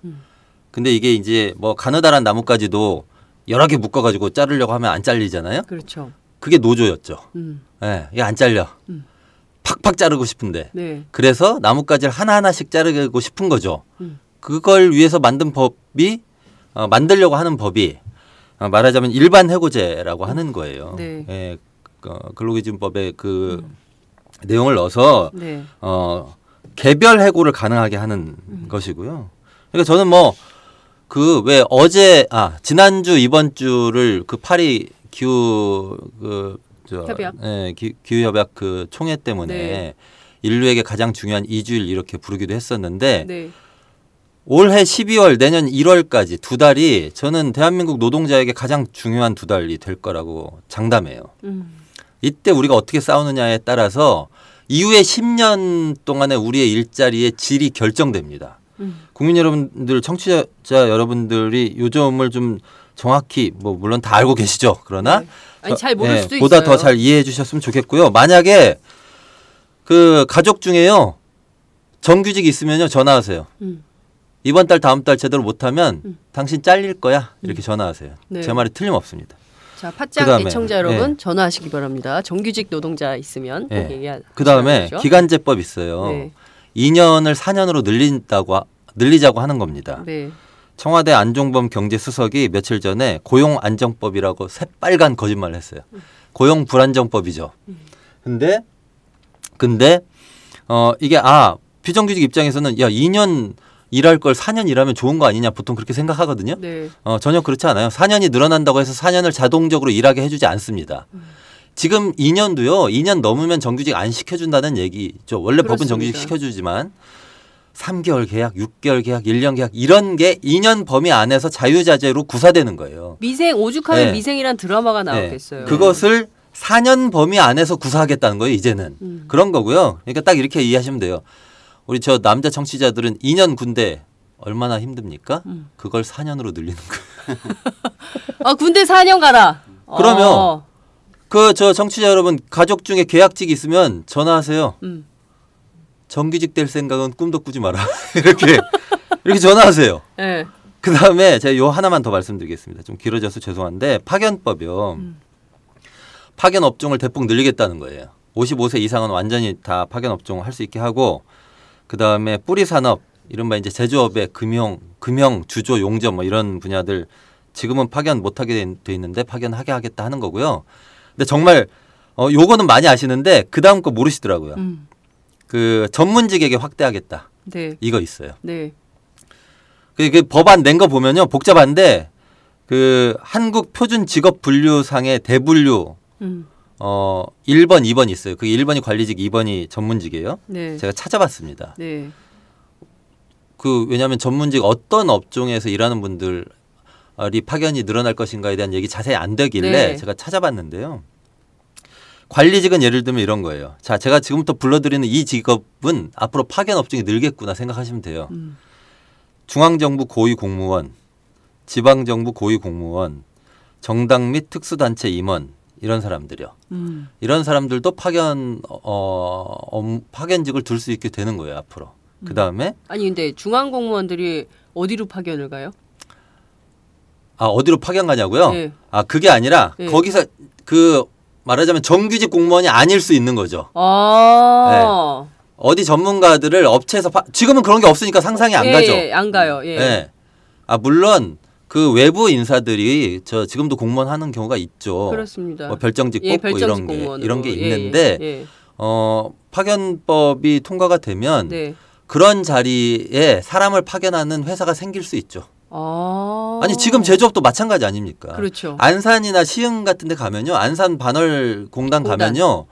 근데 이게 이제 가느다란 나뭇가지도 여러 개 묶어가지고 자르려고 하면 안 잘리잖아요. 그렇죠. 그게 노조였죠. 네, 이게 안 잘려. 팍팍 자르고 싶은데. 네. 그래서 나뭇가지를 하나하나씩 자르고 싶은 거죠. 그걸 위해서 만들려고 하는 법이 말하자면 일반 해고제라고 하는 거예요. 네. 예, 근로기준법에 내용을 넣어서 네. 개별 해고를 가능하게 하는 것이고요. 그러니까 저는 지난주 이번 주를 파리 협약. 기후협약 총회 때문에 네. 인류에게 가장 중요한 2주일 이렇게 부르기도 했었는데 네. 올해 12월 내년 1월까지 2달이 저는 대한민국 노동자에게 가장 중요한 2달이 될 거라고 장담해요. 이때 우리가 어떻게 싸우느냐에 따라서 이후에 10년 동안의 우리의 일자리의 질이 결정됩니다. 국민 여러분들, 청취자 여러분들이 요점을 좀 정확히 물론 다 알고 계시죠. 그러나 아니, 잘 모를 수도 보다 있어요. 더 잘 이해해 주셨으면 좋겠고요. 만약에 가족 중에요 정규직 있으면요 전화하세요. 이번 달 다음 달 제대로 못하면 당신 잘릴 거야 이렇게 전화하세요. 네. 제 말이 틀림없습니다. 자, 팟짱 애청자 여러분 전화하시기 바랍니다. 정규직 노동자 있으면 꼭 얘기하시죠. 그다음에 기간제법 있어요. 네. 2년을 4년으로 늘리자고 하는 겁니다. 네. 청와대 안종범 경제수석이 며칠 전에 고용안정법이라고 새빨간 거짓말을 했어요. 고용불안정법이죠. 근데 이게 비정규직 입장에서는 야 2년 일할 걸 4년 일하면 좋은 거 아니냐 보통 그렇게 생각하거든요. 네. 전혀 그렇지 않아요. 4년이 늘어난다고 해서 4년을 자동적으로 일하게 해주지 않습니다. 지금 2년도요. 2년 넘으면 정규직 안 시켜준다는 얘기죠. 원래 그렇습니다. 법은 정규직 시켜주지만 3개월 계약, 6개월 계약, 1년 계약 이런 게 2년 범위 안에서 자유자재로 구사되는 거예요. 미생 오죽하면 네. 미생이란 드라마가 나왔겠어요. 그것을 4년 범위 안에서 구사하겠다는 거예요. 이제는. 그런 거고요. 그러니까 딱 이렇게 이해하시면 돼요. 우리 저 남자 청취자들은 2년 군대 얼마나 힘듭니까? 그걸 4년으로 늘리는 거예요. 군대 4년 가라. 그러면 저 청취자 여러분 가족 중에 계약직이 있으면 전화하세요. 정규직 될 생각은 꿈도 꾸지 마라. 이렇게 전화하세요. 네. 그다음에 제가 요 하나만 더 말씀드리겠습니다. 좀 길어져서 죄송한데 파견법이요. 파견 업종을 대폭 늘리겠다는 거예요. 55세 이상은 완전히 다 파견 업종 할 수 있게 하고 그다음에 뿌리 산업 이른바 이제 제조업의 금형, 주조, 용접 뭐 이런 분야들 지금은 파견 못 하게 돼 있는데 파견하게 하겠다 하는 거고요. 근데 정말 요거는 많이 아시는데 그다음 거 모르시더라고요. 그 전문직에게 확대하겠다. 네. 이거 있어요. 네. 그 법안 낸 거 보면요. 복잡한데 그 한국 표준 직업 분류상의 대분류 1번, 2번 있어요. 그게 1번이 관리직, 2번이 전문직이에요. 네. 제가 찾아봤습니다. 네. 왜냐하면 전문직 어떤 업종에서 일하는 분들이 파견이 늘어날 것인가에 대한 얘기 자세히 안 되길래 네. 제가 찾아봤는데요. 관리직은 예를 들면 이런 거예요. 자, 제가 지금부터 불러드리는 이 직업은 앞으로 파견 업종이 늘겠구나 생각하시면 돼요. 중앙정부 고위공무원, 지방정부 고위공무원, 정당 및 특수단체 임원 이런 사람들이요. 이런 사람들도 파견직을 둘 수 있게 되는 거예요 앞으로. 그 다음에 아니 근데 중앙 공무원들이 어디로 파견을 가요? 어디로 파견 가냐고요? 네. 그게 아니라 네. 거기서 말하자면 정규직 공무원이 아닐 수 있는 거죠. 네. 어디 전문가들을 업체에서 지금은 그런 게 없으니까 상상이 안 가죠. 안 가요. 예. 네. 물론 그 외부 인사들이 지금도 공무원 하는 경우가 있죠. 그렇습니다. 뭐 별정직 뽑고 별정직 이런 게 있는데 파견법이 통과가 되면 네. 그런 자리에 사람을 파견하는 회사가 생길 수 있죠. 아니 지금 제조업도 마찬가지 아닙니까? 그렇죠. 안산이나 시흥 같은 데 가면요. 안산 반월공단 가면요.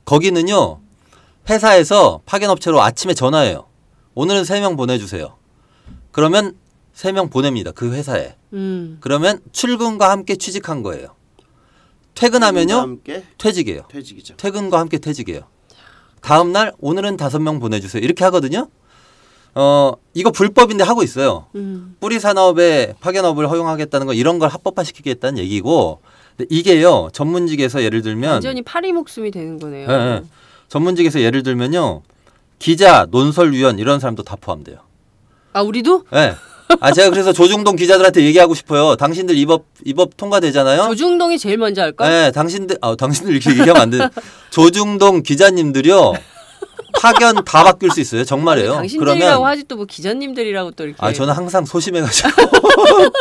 거기는요. 회사에서 파견업체로 아침에 전화해요. 오늘은 3명 보내주세요. 그러면 3명 보냅니다. 그 회사에. 그러면 출근과 함께 취직한 거예요. 퇴근하면요. 함께? 퇴직이에요. 퇴직이죠. 퇴근과 함께 퇴직이에요. 다음 날 오늘은 5명 보내주세요. 이렇게 하거든요. 이거 불법인데 하고 있어요. 뿌리 산업에 파견업을 허용하겠다는 거 이런 걸 합법화시키겠다는 얘기고 근데 이게요. 전문직에서 예를 들면 완전히 파리 목숨이 되는 거네요. 네. 전문직에서 예를 들면요. 기자, 논설위원 이런 사람도 다 포함돼요. 우리도? 네. 제가 그래서 조중동 기자들한테 얘기하고 싶어요. 당신들 이 법 통과되잖아요. 조중동이 제일 먼저 할까? 네, 당신들 이렇게 얘기하면 안 돼. 조중동 기자님들이요. 파견 다 바뀔 수 있어요. 정말이에요. 당신들이라고 그러면 하지 또 뭐 기자님들이라고 또 이렇게. 저는 항상 소심해가지고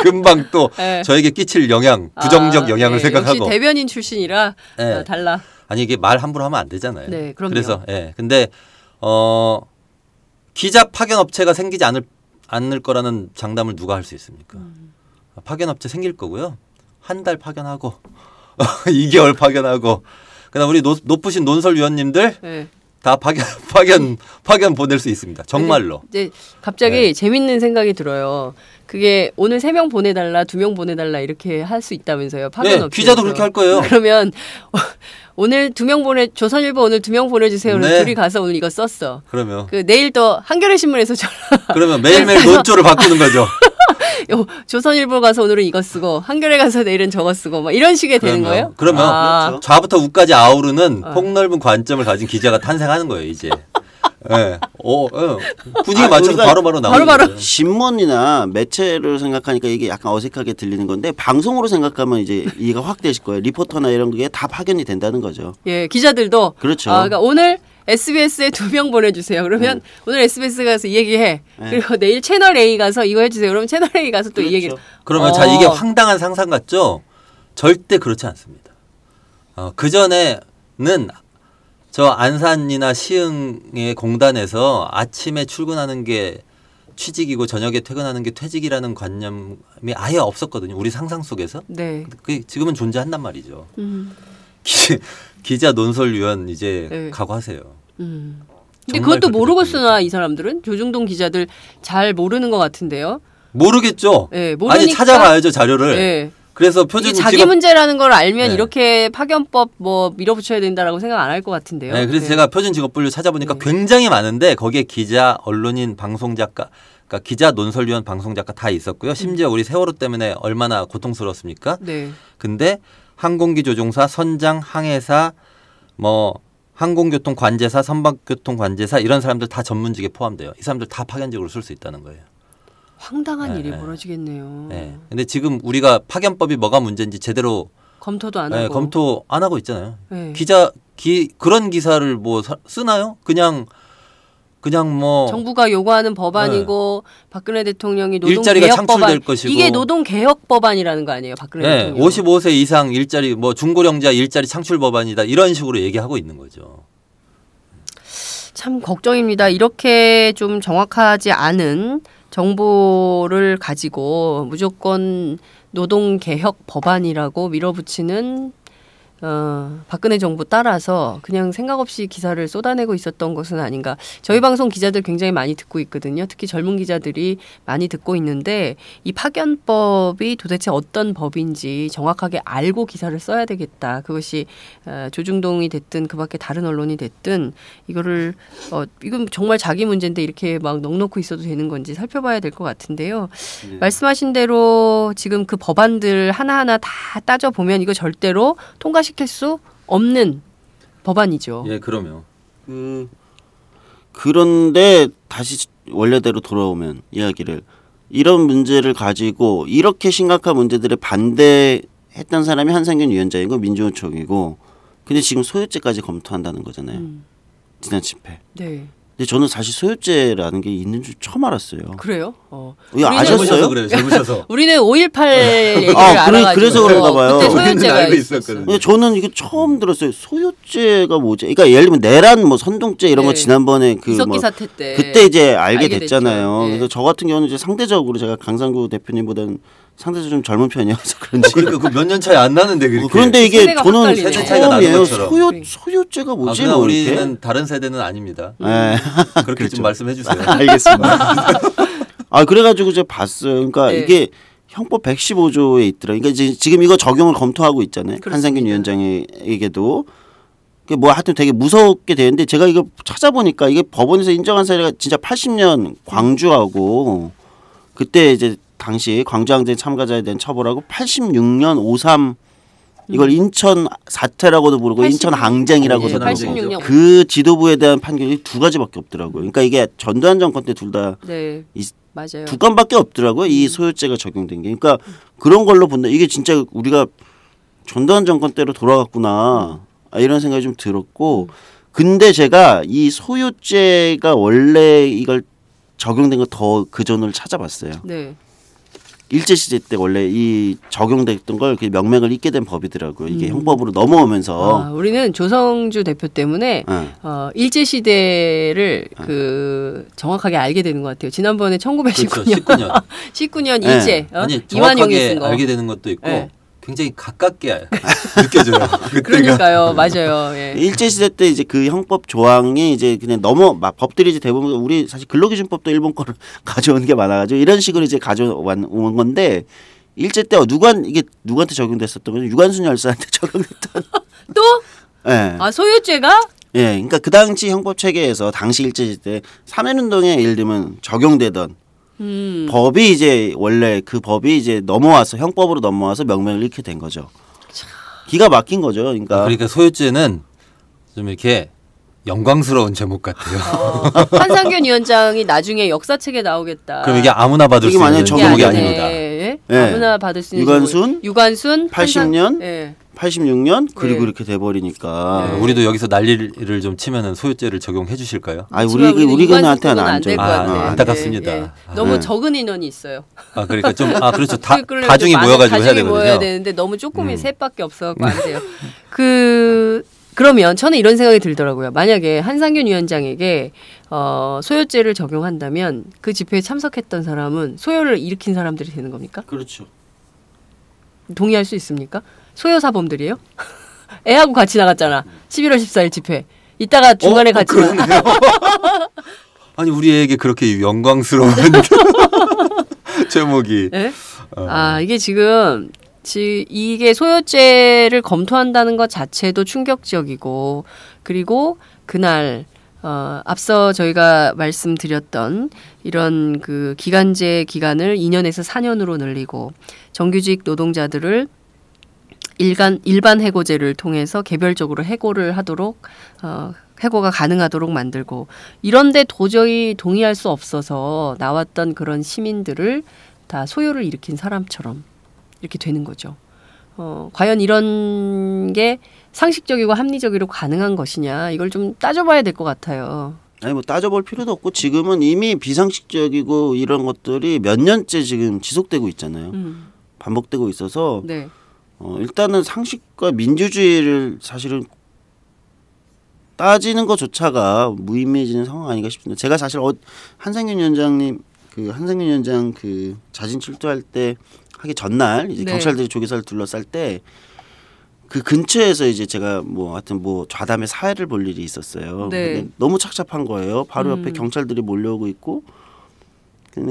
금방 또 네. 저에게 끼칠 부정적 영향을 생각하고. 역시 대변인 출신이라 네. 달라. 아니 이게 말 함부로 하면 안 되잖아요. 네, 그럼요. 그래서 근데 기자 파견 업체가 생기지 않을 거라는 장담을 누가 할 수 있습니까? 파견 업체 생길 거고요. 한 달 파견하고 2개월 파견하고 그다음 우리 높으신 논설위원님들 네. 다 파견 보낼 수 있습니다. 정말로. 이제 갑자기 재밌는 생각이 들어요. 그게 오늘 3명 보내달라, 2명 보내달라 이렇게 할 수 있다면서요. 파견 업체. 기자도 그렇게 할 거예요. 그러면 오늘 2명 조선일보 오늘 2명 보내주세요. 그래서 네. 둘이 가서 오늘 이거 썼어. 그러면 내일 또 한겨레 신문에서 전화. 그러면 매일매일 논조를 바꾸는 거죠. 조선일보 가서 오늘은 이거 쓰고 한겨레 가서 내일은 저거 쓰고 막 이런 식의 되는 거예요? 그러면 좌부터 우까지 아우르는 폭넓은 관점을 가진 기자가 탄생하는 거예요 이제. 네. 분위기 맞춰서 바로바로 나오는 거예요. 신문이나 매체를 생각하니까 이게 약간 어색하게 들리는 건데 방송으로 생각하면 이제 이해가 확 되실 거예요. 리포터나 이런 게 다 파견이 된다는 거죠. 예, 기자들도. 그렇죠. 그러니까 오늘 SBS에 2명 보내주세요. 그러면 오늘 SBS 가서 이 얘기해. 그리고 내일 채널 A 가서 이거 해주세요. 그러면 채널 A 가서 또 이 얘기를. 그러면 자 이게 황당한 상상 같죠? 절대 그렇지 않습니다. 그 전에는 저 안산이나 시흥의 공단에서 아침에 출근하는 게 취직이고 저녁에 퇴근하는 게 퇴직이라는 관념이 아예 없었거든요. 우리 상상 속에서. 네. 그게 지금은 존재한단 말이죠. 기자 논설위원 이제 네. 각오하세요. 근데 그것도 모르고 쓰나 이 사람들은? 조중동 기자들 잘 모르는 것 같은데요. 모르겠죠. 네, 모르니까. 아니 찾아봐야죠 자료를. 네. 그래서 표준 자기 문제라는 걸 알면 이렇게 파견법 뭐 밀어붙여야 된다라고 생각 안 할 것 같은데요. 네, 그래서 제가 표준 직업분류 찾아보니까 굉장히 많은데 거기에 기자, 언론인, 방송작가, 그러니까 기자, 논설위원, 방송작가 다 있었고요. 심지어 우리 세월호 때문에 얼마나 고통스러웠습니까? 네. 근데 항공기조종사, 선장, 항해사, 뭐 항공교통 관제사, 선박교통 관제사 이런 사람들 다 전문직에 포함돼요. 이 사람들 다 파견직으로 쓸 수 있다는 거예요. 황당한 일이 벌어지겠네요. 네. 근데 지금 우리가 파견법이 뭐가 문제인지 제대로 검토도 안 하고. 검토 안 하고 있잖아요. 네. 그런 기사를 뭐 쓰나요? 그냥 뭐 정부가 요구하는 법안이고 박근혜 대통령이 일자리가 노동개혁 창출될 법안 것이고 이게 노동개혁 법안이라는 거 아니에요, 박근혜 대통령? 55세 이상 일자리 뭐 중고령자 일자리 창출 법안이다 이런 식으로 얘기하고 있는 거죠. 참 걱정입니다. 이렇게 좀 정확하지 않은 정보를 가지고 무조건 노동개혁 법안이라고 밀어붙이는 박근혜 정부 따라서 그냥 생각 없이 기사를 쏟아내고 있었던 것은 아닌가. 저희 방송 기자들 굉장히 많이 듣고 있거든요. 특히 젊은 기자들이 많이 듣고 있는데 이 파견법이 도대체 어떤 법인지 정확하게 알고 기사를 써야 되겠다. 그것이 조중동이 됐든 그밖에 다른 언론이 됐든 이거를 이건 정말 자기 문제인데 이렇게 막 넉넉히 있어도 되는 건지 살펴봐야 될 것 같은데요. 네. 말씀하신 대로 지금 그 법안들 하나하나 다 따져보면 이거 절대로 통과시킬 수 없는 법안이죠. 예, 그럼요. 그런데 다시 원래대로 돌아오면 이야기를 이런 문제를 가지고 이렇게 심각한 문제들에 반대했던 사람이 한상균 위원장이고 민주노총이고 근데 지금 소유죄까지 검토한다는 거잖아요. 지난 집회. 네. 근데 저는 사실 소유죄라는 게 있는 줄 처음 알았어요. 그래요? 이거 아셨어요? 그래요. 젊으셔서. 우리는 5.18 얘기를 알아가지고. 그래서 그런가 봐요. 그때 소유죄가 알고 있었거든요. 저는 이거 처음 들었어요. 소유죄가 뭐지? 그러니까 예를 들면 내란 뭐 선동죄 이런 거 지난번에 그 이석기 사태 때 그때 이제 알게 됐잖아요. 네. 그래서 저 같은 경우는 이제 상대적으로 제가 강상구 대표님보다는 상대적으로 좀 젊은 편이어서 그런지. 그러니까 그 몇 년 차이 안 나는데 그렇게. 그런데 이게 저는 세대 차이가 나는 것처럼. 소유죄가 뭐지? 뭐 우리는 다른 세대는 아닙니다. 네. 그렇게 그렇죠. 좀 말씀해 주세요. 알겠습니다. 그래가지고 제가 봤어요. 그러니까 이게 형법 115조에 있더라고요. 그러니까 지금 이거 적용을 검토하고 있잖아요. 그렇습니다. 한상균 위원장에게도. 뭐 하여튼 되게 무섭게 되는데 제가 이거 찾아보니까 이게 법원에서 인정한 사례가 진짜 80년 광주하고 그때 이제 당시 광주항쟁 참가자에 대한 처벌하고 86년 5.3 이걸 인천 사태라고도 부르고 인천 항쟁이라고도 부르고 그 지도부에 대한 판결이 두 가지밖에 없더라고요. 그러니까 이게 전두환 정권 때 둘 다 맞아요. 두 건밖에 없더라고요. 이 소유죄가 적용된 게. 그러니까 그런 걸로 본다. 이게 진짜 우리가 전두환 정권 때로 돌아갔구나 이런 생각이 좀 들었고 근데 제가 이 소유죄가 원래 이걸 적용된 거 더 그 전을 찾아봤어요. 네. 일제시대 때 원래 이 적용됐던 걸 명맥을 잇게 된 법이더라고요. 이게 형법으로 넘어오면서. 우리는 조성주 대표 때문에 일제시대를 정확하게 알게 되는 것 같아요. 지난번에 1919년 19년 일제 이완용이 쓴 거. 알게 되는 것도 있고 굉장히 가깝게 느껴져요. 그러니까요, 맞아요. 예. 일제시대 때 이제 그 형법 조항이 이제 그냥 법들이 이제 대부분 우리 사실 근로기준법도 일본 거를 가져온 게 많아가지고 이런 식으로 이제 가져온 건데 일제 때 누구한테 적용됐었던 거죠? 유관순 열사한테 적용됐던. 또? 네. 소유죄가? 예, 그러니까 그 당시 형법 체계에서 당시 일제시대 3.1운동에 예를 들면 적용되던 법이 이제 원래 그 법이 이제 넘어와서 형법으로 넘어와서 명맥을 잃게 된 거죠. 기가 막힌 거죠. 그러니까 소유죄는 좀 이렇게 영광스러운 제목 같아요. 한상균 위원장이 나중에 역사책에 나오겠다. 그럼 이게 아무나 받을 수 있는 제목이 아닙니다. 아무나 받을 수 있는 유관순 80년 86년 그리고 이렇게 돼버리니까 우리도 여기서 난리를 좀 치면은 소유죄를 적용해 주실까요? 우리한테는 안 될 것 같아요. 안타깝습니다. 너무 적은 인원이 있어요. 그러니까 좀 그렇죠. 다중이 모여가지고 해야 되거든요. 모여야 되는데 너무 조금이 셋밖에 없어갖고 안 돼요. 그러면 저는 이런 생각이 들더라고요. 만약에 한상균 위원장에게 소요죄를 적용한다면 그 집회에 참석했던 사람은 소요를 일으킨 사람들이 되는 겁니까? 그렇죠. 동의할 수 있습니까? 소요 사범들이에요? 애하고 같이 나갔잖아. 11월 14일 집회. 이따가 중간에 같이. 아니 우리 애에게 그렇게 영광스러운 제목이. 네? 이게 지금 이게 소요죄를 검토한다는 것 자체도 충격적이고 그리고 그날 앞서 저희가 말씀드렸던 이런 그 기간제 기간을 2년에서 4년으로 늘리고 정규직 노동자들을 일반 해고제를 통해서 개별적으로 해고를 하도록 해고가 가능하도록 만들고 이런데 도저히 동의할 수 없어서 나왔던 그런 시민들을 다 소요를 일으킨 사람처럼 이렇게 되는 거죠. 과연 이런 게 상식적이고 합리적으로 가능한 것이냐 이걸 좀 따져봐야 될 것 같아요. 아니 뭐 따져볼 필요도 없고 지금은 이미 비상식적이고 이런 것들이 몇 년째 지금 지속되고 있잖아요. 반복되고 있어서 네. 일단은 상식과 민주주의를 사실은 따지는 것조차가 무의미해지는 상황 아닌가 싶습니다. 제가 사실 한상균 위원장 그 자진 출두할 때 하기 전날 이제 네. 경찰들이 조계사를 둘러쌀 때 그 근처에서 이제 제가 하여튼 좌담의 사회를 볼 일이 있었어요. 네. 근데 너무 착잡한 거예요. 바로 옆에 경찰들이 몰려오고 있고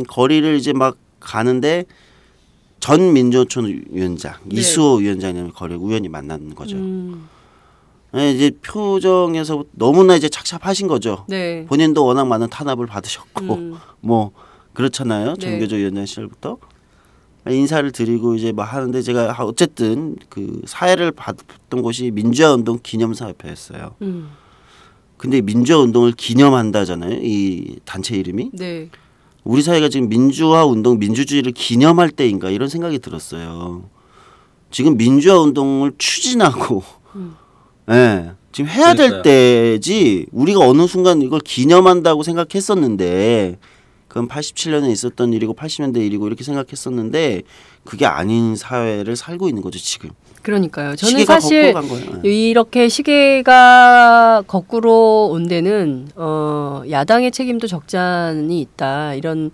거리를 이제 막 가는데 전 민주노총 위원장 이수호 위원장님을 거리에 우연히 만나는 거죠. 네, 이제 표정에서 너무나 이제 착잡하신 거죠. 네. 본인도 워낙 많은 탄압을 받으셨고 그렇잖아요. 네. 정교조 위원장 시절부터 인사를 드리고 이제 하는데 제가 어쨌든 그 사회를 받던 곳이 민주화운동 기념사협회였어요. 근데 민주화운동을 기념한다잖아요. 이 단체 이름이. 네. 우리 사회가 지금 민주화운동, 민주주의를 기념할 때인가 이런 생각이 들었어요. 지금 민주화운동을 추진하고 네, 지금 해야 될 때지 우리가 어느 순간 이걸 기념한다고 생각했었는데 그건 87년에 있었던 일이고 80년대 일이고 이렇게 생각했었는데 그게 아닌 사회를 살고 있는 거죠 지금. 그러니까요. 저는 시계가 사실 거꾸로 간 거예요. 이렇게 시계가 거꾸로 온 데는 야당의 책임도 적잖이 있다 이런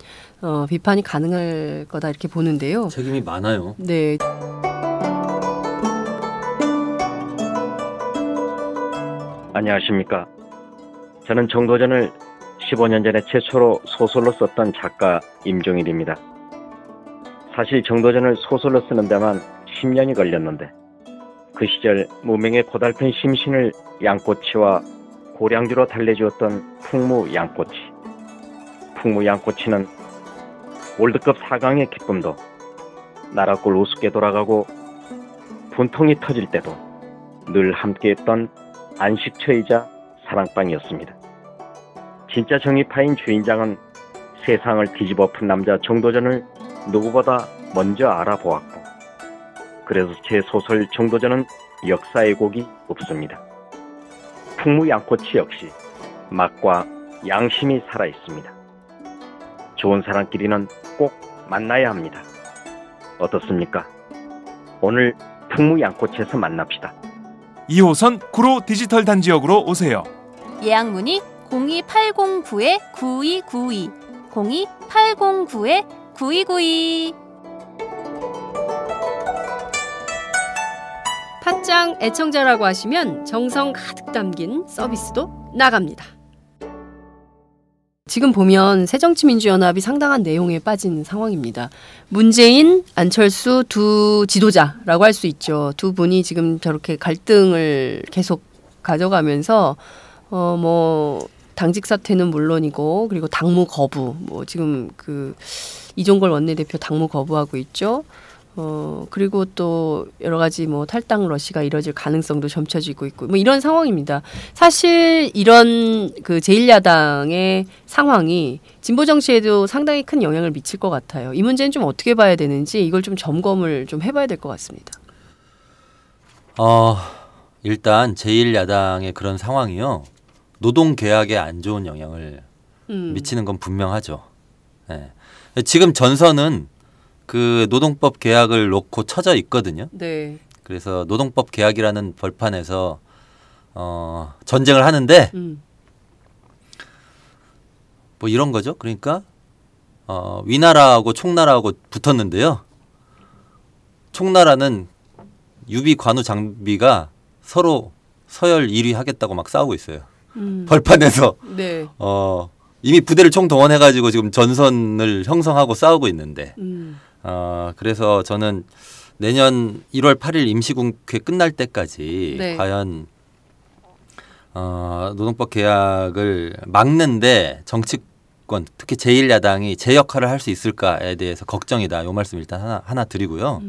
비판이 가능할 거다 이렇게 보는데요. 책임이 많아요. 네. 안녕하십니까. 저는 정도전을 15년 전에 최초로 소설로 썼던 작가 임종일입니다. 사실 정도전을 소설로 쓰는 데만 10년이 걸렸는데 그 시절 무명의 고달픈 심신을 양꼬치와 고량주로 달래주었던 풍무 양꼬치. 풍무 양꼬치는 월드컵 4강의 기쁨도 나라골 우습게 돌아가고 분통이 터질 때도 늘 함께했던 안식처이자 사랑방이었습니다. 진짜 정의파인 주인장은 세상을 뒤집어 푼 남자 정도전을 누구보다 먼저 알아보았고 그래서 제 소설 정도전은 역사의 곡이 없습니다. 풍무 양꼬치 역시 맛과 양심이 살아있습니다. 좋은 사람끼리는 꼭 만나야 합니다. 어떻습니까? 오늘 풍무 양꼬치에서 만납시다. 2호선 구로 디지털 단지역으로 오세요. 예약 문의 02809-9292 02809-9292. 팟짱 애청자라고 하시면 정성 가득 담긴 서비스도 나갑니다. 지금 보면 새정치민주연합이 상당한 내용에 빠진 상황입니다. 문재인, 안철수 두 지도자라고 할 수 있죠. 두 분이 지금 저렇게 갈등을 계속 가져가면서 당직 사퇴는 물론이고 그리고 당무 거부 지금 그 이종걸 원내대표 당무 거부하고 있죠. 그리고 또 여러 가지 탈당 러시가 이뤄질 가능성도 점쳐지고 있고 이런 상황입니다. 사실 이런 그 제1야당의 상황이 진보 정치에도 상당히 큰 영향을 미칠 것 같아요. 이 문제는 좀 어떻게 봐야 되는지 이걸 좀 점검을 좀 해봐야 될 것 같습니다. 일단 제1야당의 그런 상황이요. 노동 계약에 안 좋은 영향을 미치는 건 분명하죠. 네. 지금 전선은 그 노동법 계약을 놓고 쳐져 있거든요. 네. 그래서 노동법 계약이라는 벌판에서 전쟁을 하는데 뭐 이런 거죠. 그러니까 위나라하고 총나라하고 붙었는데요. 총나라는 유비 관우 장비가 서로 서열 1위 하겠다고 막 싸우고 있어요. 벌판에서 네. 이미 부대를 총동원해가지고 지금 전선을 형성하고 싸우고 있는데 그래서 저는 내년 1월 8일 임시국회 끝날 때까지 네. 과연 노동법 개혁을 막는데 정치권 특히 제1야당이 제 역할을 할 수 있을까에 대해서 걱정이다. 이 말씀 일단 하나 드리고요.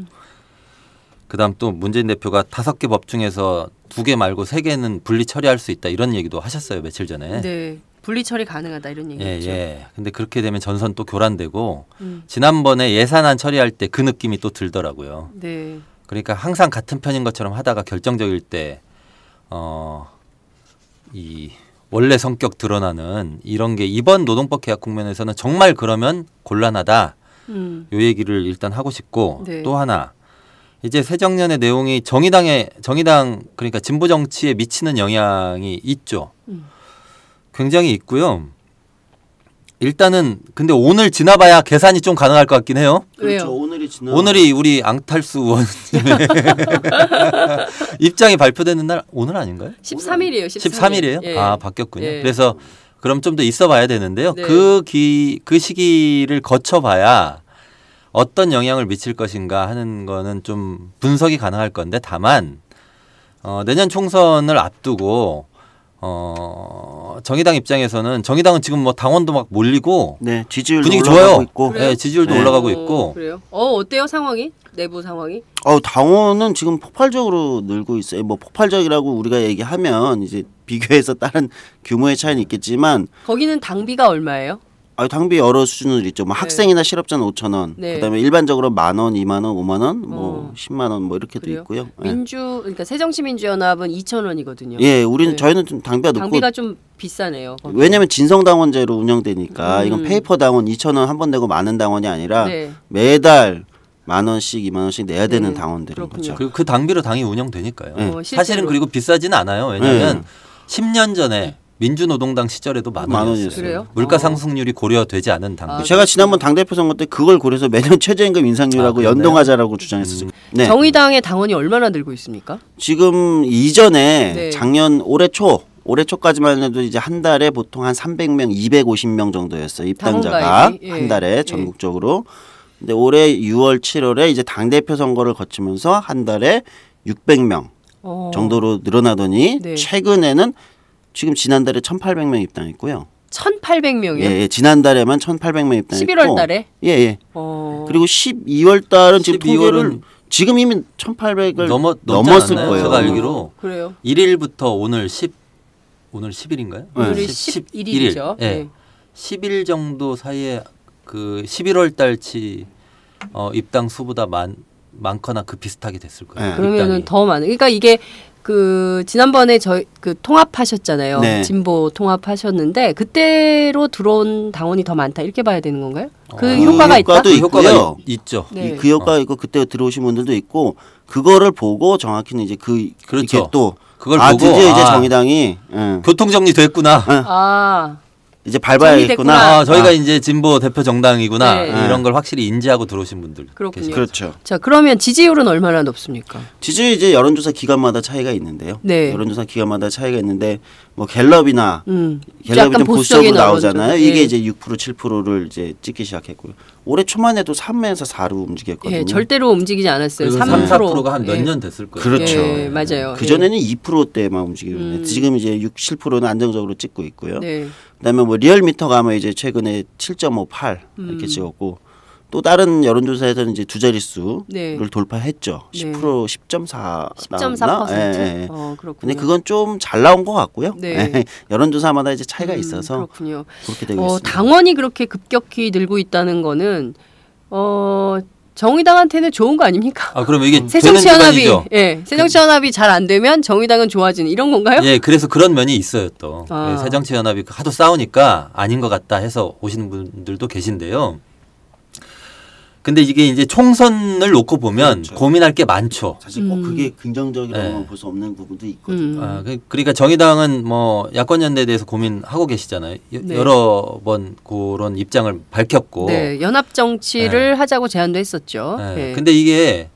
그다음 또 문재인 대표가 5개 법 중에서 2개 말고 3개는 분리 처리할 수 있다. 이런 얘기도 하셨어요. 며칠 전에. 네. 분리 처리 가능하다 이런 얘기죠. 예. 근데 그렇게 되면 전선 또 교란되고 지난번에 예산안 처리할 때 그 느낌이 또 들더라고요. 네. 그러니까 항상 같은 편인 것처럼 하다가 결정적일 때 이 원래 성격 드러나는 이런 게 이번 노동법 개혁 국면에서는 정말 그러면 곤란하다. 요 얘기를 일단 하고 싶고 네. 또 하나 이제 새정년의 내용이 정의당 그러니까 진보 정치에 미치는 영향이 있죠. 굉장히 있고요. 일단은 근데 오늘 지나봐야 계산이 좀 가능할 것 같긴 해요. 왜요? 그렇죠. 오늘이 우리 앙탈수 의원님의 입장이 발표되는 날 오늘 아닌가요? 13일이에요. 13일이에요? 예. 아 바뀌었군요. 예. 그래서 그럼 좀 더 있어봐야 되는데요. 네. 그 시기를 거쳐봐야 어떤 영향을 미칠 것인가 하는 거는 좀 분석이 가능할 건데 다만 내년 총선을 앞두고 정의당 입장에서는 정의당은 지금 뭐 당원도 막 몰리고 네, 지지율도 분위기 올라가고 좋아요. 있고. 네, 지지율도 올라가고 있고. 그래요? 어때요 상황이? 내부 상황이? 당원은 지금 폭발적으로 늘고 있어요. 뭐 폭발적이라고 우리가 얘기하면 이제 비교해서 다른 규모의 차이는 있겠지만 거기는 당비가 얼마예요? 당비 여러 수준을 있죠. 뭐 학생이나 실업자는 5,000원, 네. 그다음에 일반적으로 10,000원, 20,000원, 50,000원, 뭐 10,000원 뭐 이렇게도 그래요? 있고요. 예. 그러니까 새정치민주연합은 2,000원이거든요. 예, 우리는 저희는 좀 당비가 높고 당비가 좀 비싸네요. 거기. 왜냐하면 진성당원제로 운영되니까 이건 페이퍼 당원 2,000원 한 번 내고 많은 당원이 아니라 네. 매달 10,000원씩 20,000원씩 내야 되는 당원들인 거죠. 그 당비로 당이 운영되니까요. 네. 사실은 그리고 비싸지는 않아요. 왜냐하면 10년 전에 민주노동당 시절에도 10,000원이었어요. 그래요? 물가 상승률이 고려되지 않은 당비. 제가 지난번 당대표 선거 때 그걸 고려해서 매년 최저임금 인상률하고 연동하자라고 주장했었어요. 네. 정의당의 당원이 얼마나 늘고 있습니까? 지금 이전에 네. 작년 올해 초까지만 해도 이제 한 달에 보통 한 300명, 250명 정도였어요. 입당자가 당원가입이? 예. 한 달에 전국적으로. 근데 올해 6월, 7월에 이제 당대표 선거를 거치면서 한 달에 600명 정도로 늘어나더니 네. 최근에는 지금 지난달에 1,800명 입당했고요. 1,800명이요? 예, 지난달에만 1,800명 입당했고 11월 달에? 예. 그리고 12월 달은 지금 12월은 통계를 지금 이미 1,800을 넘었을 거예요. 제가 알기로 그래요? 1일부터 오늘 10일인가요? 오늘이 11일이죠. 예. 네. 10일 정도 사이에 그 11월 달치 입당 수보다 많거나 그 비슷하게 됐을 거예요. 그러면은 더 많은. 그러니까 이게 그 지난번에 저희 그 통합하셨잖아요. 네. 진보 통합하셨는데 그때로 들어온 당원이 더 많다 이렇게 봐야 되는 건가요? 그 효과가 있다. 효과도 있고요. 있죠. 네. 그 효과가 있고 그때 들어오신 분들도 있고 그거를 보고 정확히는 이제 그렇죠. 이게 또 그걸 보고 드디어 이제 정의당이 교통정리 됐구나. 아. 이제 밟아야겠구나. 아, 저희가 이제 진보 대표 정당이구나. 네. 이런 걸 확실히 인지하고 들어오신 분들. 그렇군요. 그렇죠. 자, 그러면 지지율은 얼마나 높습니까? 지지율 이제 여론조사 기관마다 차이가 있는데요. 네. 여론조사 기관마다 차이가 있는데 뭐 갤럽이나 갤럽이 약간 좀 보수적으로 보수적인 나오잖아요. 여론조사. 이게 예. 이제 6% 7%를 이제 찍기 시작했고요. 올해 초만 해도 3에서 4로 움직였거든요. 예, 절대로 움직이지 않았어요. 3, 4%가 한 몇 예. 년 됐을 거예요. 그렇죠. 예, 맞아요. 그 전에는 2%대만 움직이는데 지금 이제 6, 7%는 안정적으로 찍고 있고요. 네. 그다음에 뭐 리얼미터가 아마 이제 최근에 7.58 이렇게 찍었고 또 다른 여론조사에서는 이제 두 자릿수를 네. 돌파했죠. 네. 10% 10.4 10.4%. 예. 그렇군요. 근데 그건 좀 잘 나온 것 같고요. 네. 예. 여론조사마다 이제 차이가 있어서 그렇군요. 그렇게 되고 있습니다. 당원이 그렇게 급격히 늘고 있다는 거는 정의당한테는 좋은 거 아닙니까? 아, 그러면 이게 새정치연합이 되는 예, 새정치연합이 잘 안 되면 정의당은 좋아지는 이런 건가요? 예, 그래서 그런 면이 있어요 또. 아. 예, 새정치연합이 하도 싸우니까 아닌 것 같다 해서 오시는 분들도 계신데요. 근데 이게 이제 총선을 놓고 보면 그렇죠. 고민할 게 많죠. 사실 꼭 그게 긍정적이라고 볼 수 없는 부분도 있거든요. 그러니까 정의당은 뭐 야권연대에 대해서 고민하고 계시잖아요. 네. 여러 번 그런 입장을 밝혔고. 네, 연합 정치를 하자고 제안도 했었죠. 네. 네. 근데 이게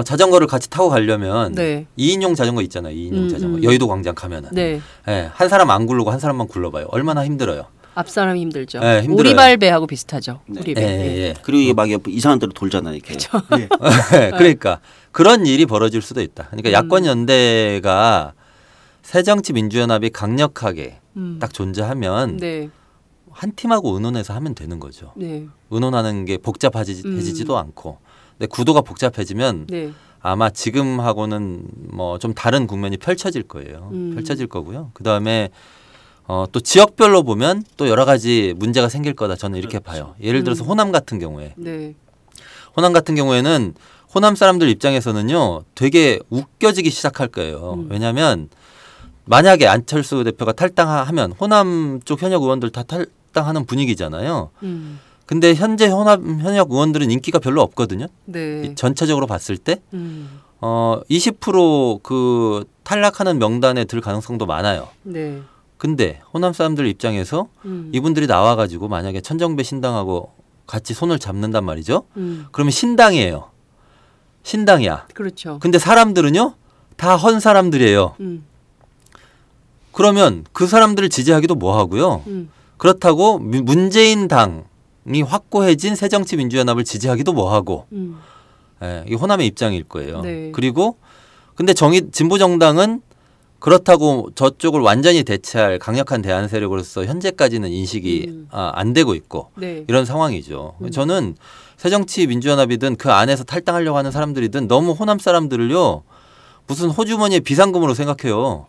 자전거를 같이 타고 가려면 네. 2인용 자전거 있잖아요. 2인용 자전거. 여의도 광장 가면은. 네. 네. 한 사람 안 굴르고 한 사람만 굴러봐요. 얼마나 힘들어요. 앞사람이 힘들죠. 네, 힘들어요. 오리발배하고 비슷하죠. 네. 오리배. 예. 그리고 이게 막 이상한 데로 돌잖아요. 이렇게. 예. 그러니까 그런 일이 벌어질 수도 있다. 그러니까 야권 연대가 새정치민주연합이 강력하게 딱 존재하면 네. 한 팀하고 의논해서 하면 되는 거죠. 네. 의논하는 게 복잡해지지도 않고. 근데 구도가 복잡해지면 네. 아마 지금하고는 뭐 좀 다른 국면이 펼쳐질 거예요. 펼쳐질 거고요. 그다음에 또 지역별로 보면 또 여러 가지 문제가 생길 거다. 저는 이렇게 봐요. 예를 들어서 호남 같은 경우에. 네. 호남 같은 경우에는 호남 사람들 입장에서는요. 되게 웃겨지기 시작할 거예요. 왜냐하면 만약에 안철수 대표가 탈당하면 호남 쪽 현역 의원들 다 탈당하는 분위기잖아요. 근데 현재 현역 의원들은 인기가 별로 없거든요. 네. 전체적으로 봤을 때 20% 그 탈락하는 명단에 들 가능성도 많아요. 네. 근데 호남 사람들 입장에서 이분들이 나와가지고 만약에 천정배 신당하고 같이 손을 잡는단 말이죠. 그러면 신당이에요. 신당이야. 그렇죠. 근데 사람들은요 다 헌 사람들이에요. 그러면 그 사람들을 지지하기도 뭐하고요. 그렇다고 문재인 당이 확고해진 새정치민주연합을 지지하기도 뭐하고. 예, 이게 호남의 입장일 거예요. 네. 그리고 근데 진보정당은 그렇다고 저쪽을 완전히 대체할 강력한 대안 세력으로서 현재까지는 인식이 안 되고 있고 네. 이런 상황이죠. 저는 새정치민주연합이든 그 안에서 탈당하려고 하는 사람들이든 너무 호남 사람들을요. 무슨 호주머니의 비상금으로 생각해요.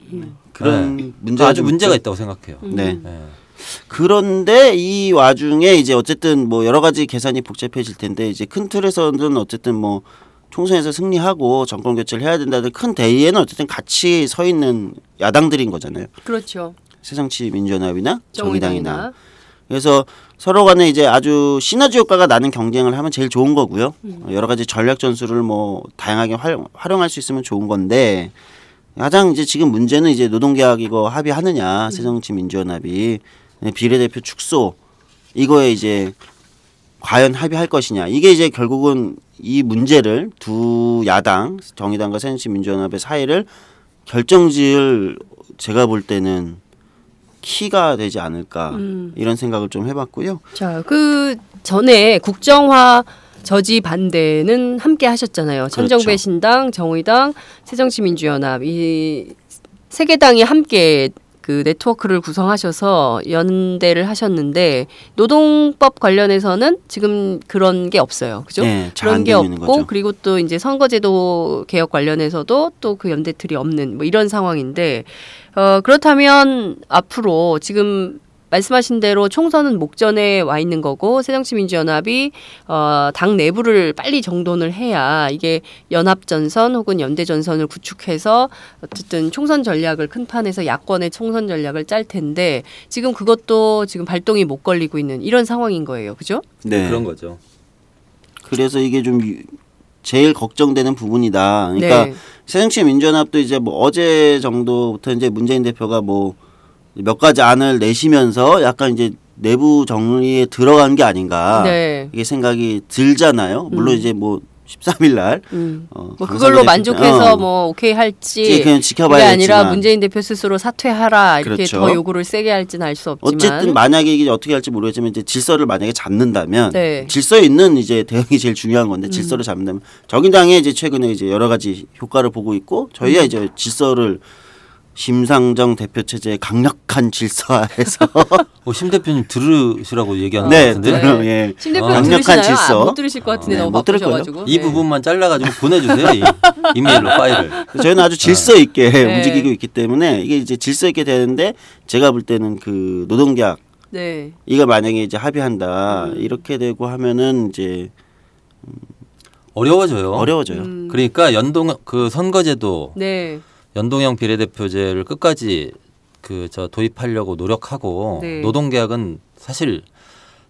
그런 문제가 아주 좀 문제가 있죠. 있다고 생각해요. 네. 그런데 이 와중에 이제 어쨌든 뭐 여러 가지 계산이 복잡해질 텐데 이제 큰 틀에서는 어쨌든 뭐 총선에서 승리하고 정권 교체를 해야 된다는 큰 대의에는 어쨌든 같이 서 있는 야당들인 거잖아요. 그렇죠. 새정치민주연합이나 정의당이나. 그래서 서로 간에 이제 아주 시너지 효과가 나는 경쟁을 하면 제일 좋은 거고요. 여러 가지 전략 전술을 뭐 다양하게 활용할 수 있으면 좋은 건데 가장 이제 지금 문제는 이제 노동계약 이거 합의하느냐 새정치민주연합이 비례대표 축소 이거에 이제 과연 합의할 것이냐 이게 이제 결국은 이 문제를 두 야당 정의당과 새정치민주연합의 사이를 결정지을 제가 볼 때는 키가 되지 않을까 이런 생각을 좀 해봤고요. 자, 그 전에 국정화 저지 반대는 함께 하셨잖아요. 천정배 그렇죠. 신당, 정의당, 새정치민주연합 이 세 개 당이 함께 그 네트워크를 구성하셔서 연대를 하셨는데 노동법 관련해서는 지금 그런 게 없어요. 그죠? 네, 잘 그런 안 게 되고 있는 없고 거죠. 그리고 또 이제 선거제도 개혁 관련해서도 또 그 연대 틀이 없는 뭐 이런 상황인데 그렇다면 앞으로 지금 말씀하신 대로 총선은 목전에 와 있는 거고 새정치민주연합이 당 내부를 빨리 정돈을 해야 이게 연합전선 혹은 연대전선을 구축해서 어쨌든 총선 전략을 큰 판에서 야권의 총선 전략을 짤 텐데 지금 그것도 지금 발동이 못 걸리고 있는 이런 상황인 거예요. 그죠? 네. 그런 거죠. 그래서 이게 좀 제일 걱정되는 부분이다. 그러니까 네. 새정치민주연합도 이제 뭐 어제 정도부터 이제 문재인 대표가 뭐 몇 가지 안을 내시면서 약간 이제 내부 정리에 들어간 게 아닌가 네. 이게 생각이 들잖아요. 물론 이제 뭐 13일 날 뭐 그걸로 만족해서 뭐 오케이 할지 그냥 지켜봐야겠지만 그게 아니라 문재인 대표 스스로 사퇴하라 이렇게 그렇죠. 더 요구를 세게 할지는 알 수 없지만 어쨌든 만약에 이게 어떻게 할지 모르겠지만 이제 질서를 만약에 잡는다면 네. 질서에 있는 이제 대응이 제일 중요한 건데 질서를 잡는다면 정의당에 이제 최근에 이제 여러 가지 효과를 보고 있고 저희야 이제 질서를 심상정 대표 체제의 강력한 질서에서 심 대표님 들으시라고 얘기하는 네, 것 같은데. 들어요. 예. 심 대표님 강력한 들으시나요? 질서. 못 들으실 것 같은데 너무 못 들을 바쁘셔가지고. 이 부분만 잘라가지고 보내주세요. 이메일로 파일을. 저희는 아주 질서 있게 네. 움직이고 있기 때문에 이게 이제 질서 있게 되는데 제가 볼 때는 그 노동계약 네. 이거 만약에 이제 합의한다 이렇게 되고 하면은 이제 어려워져요. 어려워져요. 그러니까 그 선거제도 네. 연동형 비례대표제를 끝까지 도입하려고 노력하고 네. 노동계약은 사실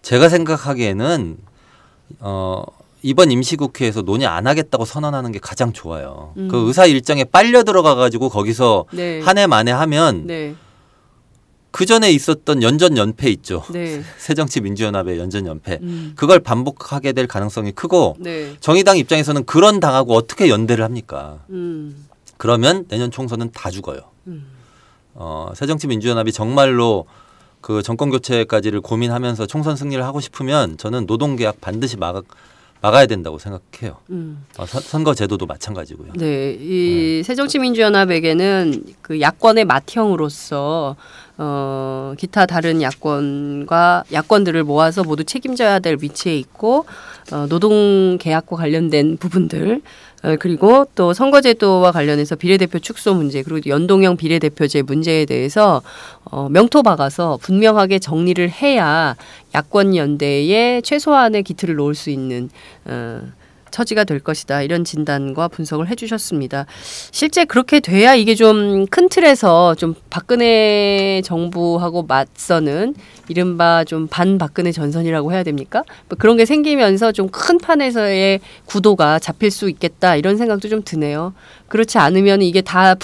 제가 생각하기에는 이번 임시국회에서 논의 안 하겠다고 선언하는 게 가장 좋아요. 그 의사 일정에 빨려 들어가가지고 거기서 네. 한 해 만에 하면 네. 그 전에 있었던 연전연패 있죠. 네. 새정치민주연합의 연전연패. 그걸 반복하게 될 가능성이 크고 네. 정의당 입장에서는 그런 당하고 어떻게 연대를 합니까? 그러면 내년 총선은 다 죽어요. 새정치민주연합이 정말로 그 정권 교체까지를 고민하면서 총선 승리를 하고 싶으면 저는 노동계약 반드시 막아야 된다고 생각해요. 선거 제도도 마찬가지고요. 네, 이 새정치민주연합에게는 그 야권의 맏형으로서 기타 다른 야권들을 모아서 모두 책임져야 될 위치에 있고 노동계약과 관련된 부분들 그리고 또 선거제도와 관련해서 비례대표 축소 문제 그리고 연동형 비례대표제 문제에 대해서 명토 박아서 분명하게 정리를 해야 야권 연대에 최소한의 기틀을 놓을 수 있는 처지가 될 것이다. 이런 진단과 분석을 해주셨습니다. 실제 그렇게 돼야 이게 좀 큰 틀에서 좀 박근혜 정부하고 맞서는 이른바 좀 반박근혜 전선이라고 해야 됩니까? 뭐 그런 게 생기면서 좀 큰 판에서의 구도가 잡힐 수 있겠다. 이런 생각도 좀 드네요. 그렇지 않으면 이게 다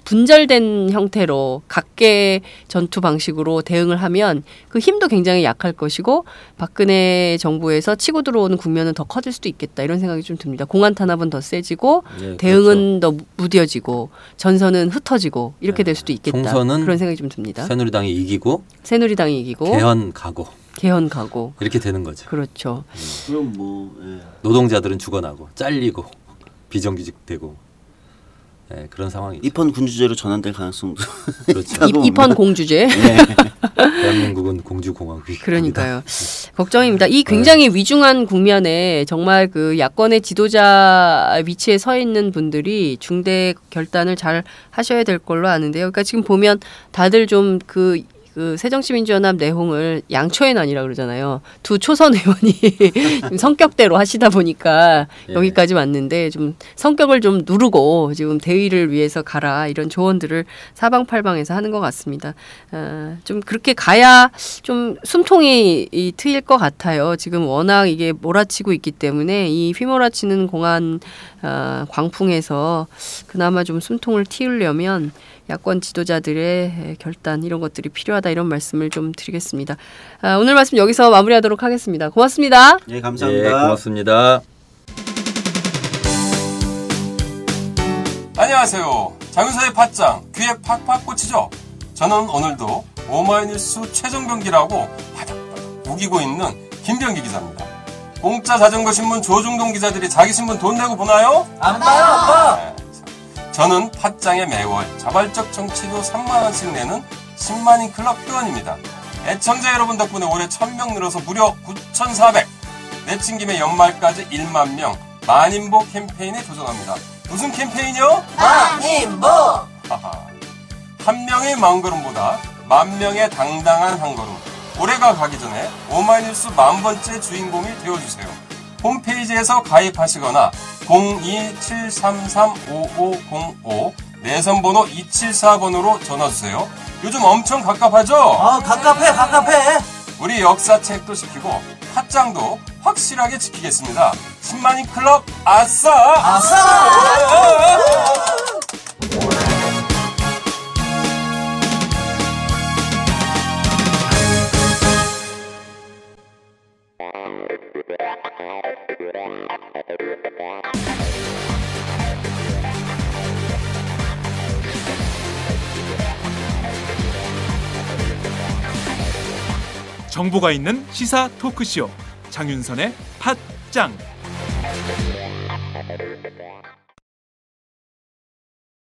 분절된 형태로 각계 전투 방식으로 대응을 하면 그 힘도 굉장히 약할 것이고 박근혜 정부에서 치고 들어오는 국면은 더 커질 수도 있겠다 이런 생각이 좀 듭니다. 공안 탄압은 더 세지고 네, 대응은 더 무뎌지고 전선은 흩어지고 이렇게 될 수도 있겠다. 총선은 그런 생각이 좀 듭니다. 새누리당이 이기고 개헌 가고 이렇게 되는 거죠. 그렇죠. 그럼 뭐 노동자들은 죽어나고 잘리고 비정규직되고 네, 그런 상황이죠. 입헌 군주제로 전환될 가능성도 그렇죠. 입헌 공주제. 네. 대한민국은 공주공화국이 그러니까요. 걱정입니다. 이 굉장히 위중한 국면에 정말 그 야권의 지도자 위치에 서 있는 분들이 중대 결단을 잘 하셔야 될 걸로 아는데요. 그러니까 지금 보면 다들 좀 그 새정치민주연합 내홍을 양초연안이라고 그러잖아요. 두 초선 의원이 성격대로 하시다 보니까 여기까지 왔는데 좀 성격을 좀 누르고 지금 대의를 위해서 가라 이런 조언들을 사방팔방에서 하는 것 같습니다. 좀 그렇게 가야 좀 숨통이 트일 것 같아요. 지금 워낙 이게 몰아치고 있기 때문에 이 휘몰아치는 공안 광풍에서 그나마 좀 숨통을 틔우려면 야권 지도자들의 결단 이런 것들이 필요하다 이런 말씀을 좀 드리겠습니다. 오늘 말씀 여기서 마무리하도록 하겠습니다. 고맙습니다. 네, 감사합니다. 네, 고맙습니다. 안녕하세요. 장윤서의 팟짱 귀에 팍팍 꽂히죠? 저는 오늘도 오마이뉴스 최정병기라고 바닥바닥 우기고 있는 김병기 기자입니다. 공짜 자전거 신문 조중동 기자들이 자기 신문 돈 내고 보나요? 안 봐요, 안 봐. 네. 저는 팟짱에 매월 자발적 정치료 3만원씩 내는 10만인 클럽 회원입니다. 애청자 여러분 덕분에 올해 1000명 늘어서 무려 9,400. 내친 김에 연말까지 1만 명 만인보 캠페인에 도전합니다. 무슨 캠페인이요? 만인보! 한 명의 마음걸음보다 만 명의 당당한 한 걸음. 올해가 가기 전에 오마이뉴스 10,000번째 주인공이 되어주세요. 홈페이지에서 가입하시거나 02-733-5505 내선번호 274번으로 전화주세요. 요즘 엄청 갑갑하죠? 갑갑해. 우리 역사책도 지키고 팟짱도 확실하게 지키겠습니다. 10만인 클럽 아싸! 정보가 있는 시사 토크쇼 장윤선의 팟짱.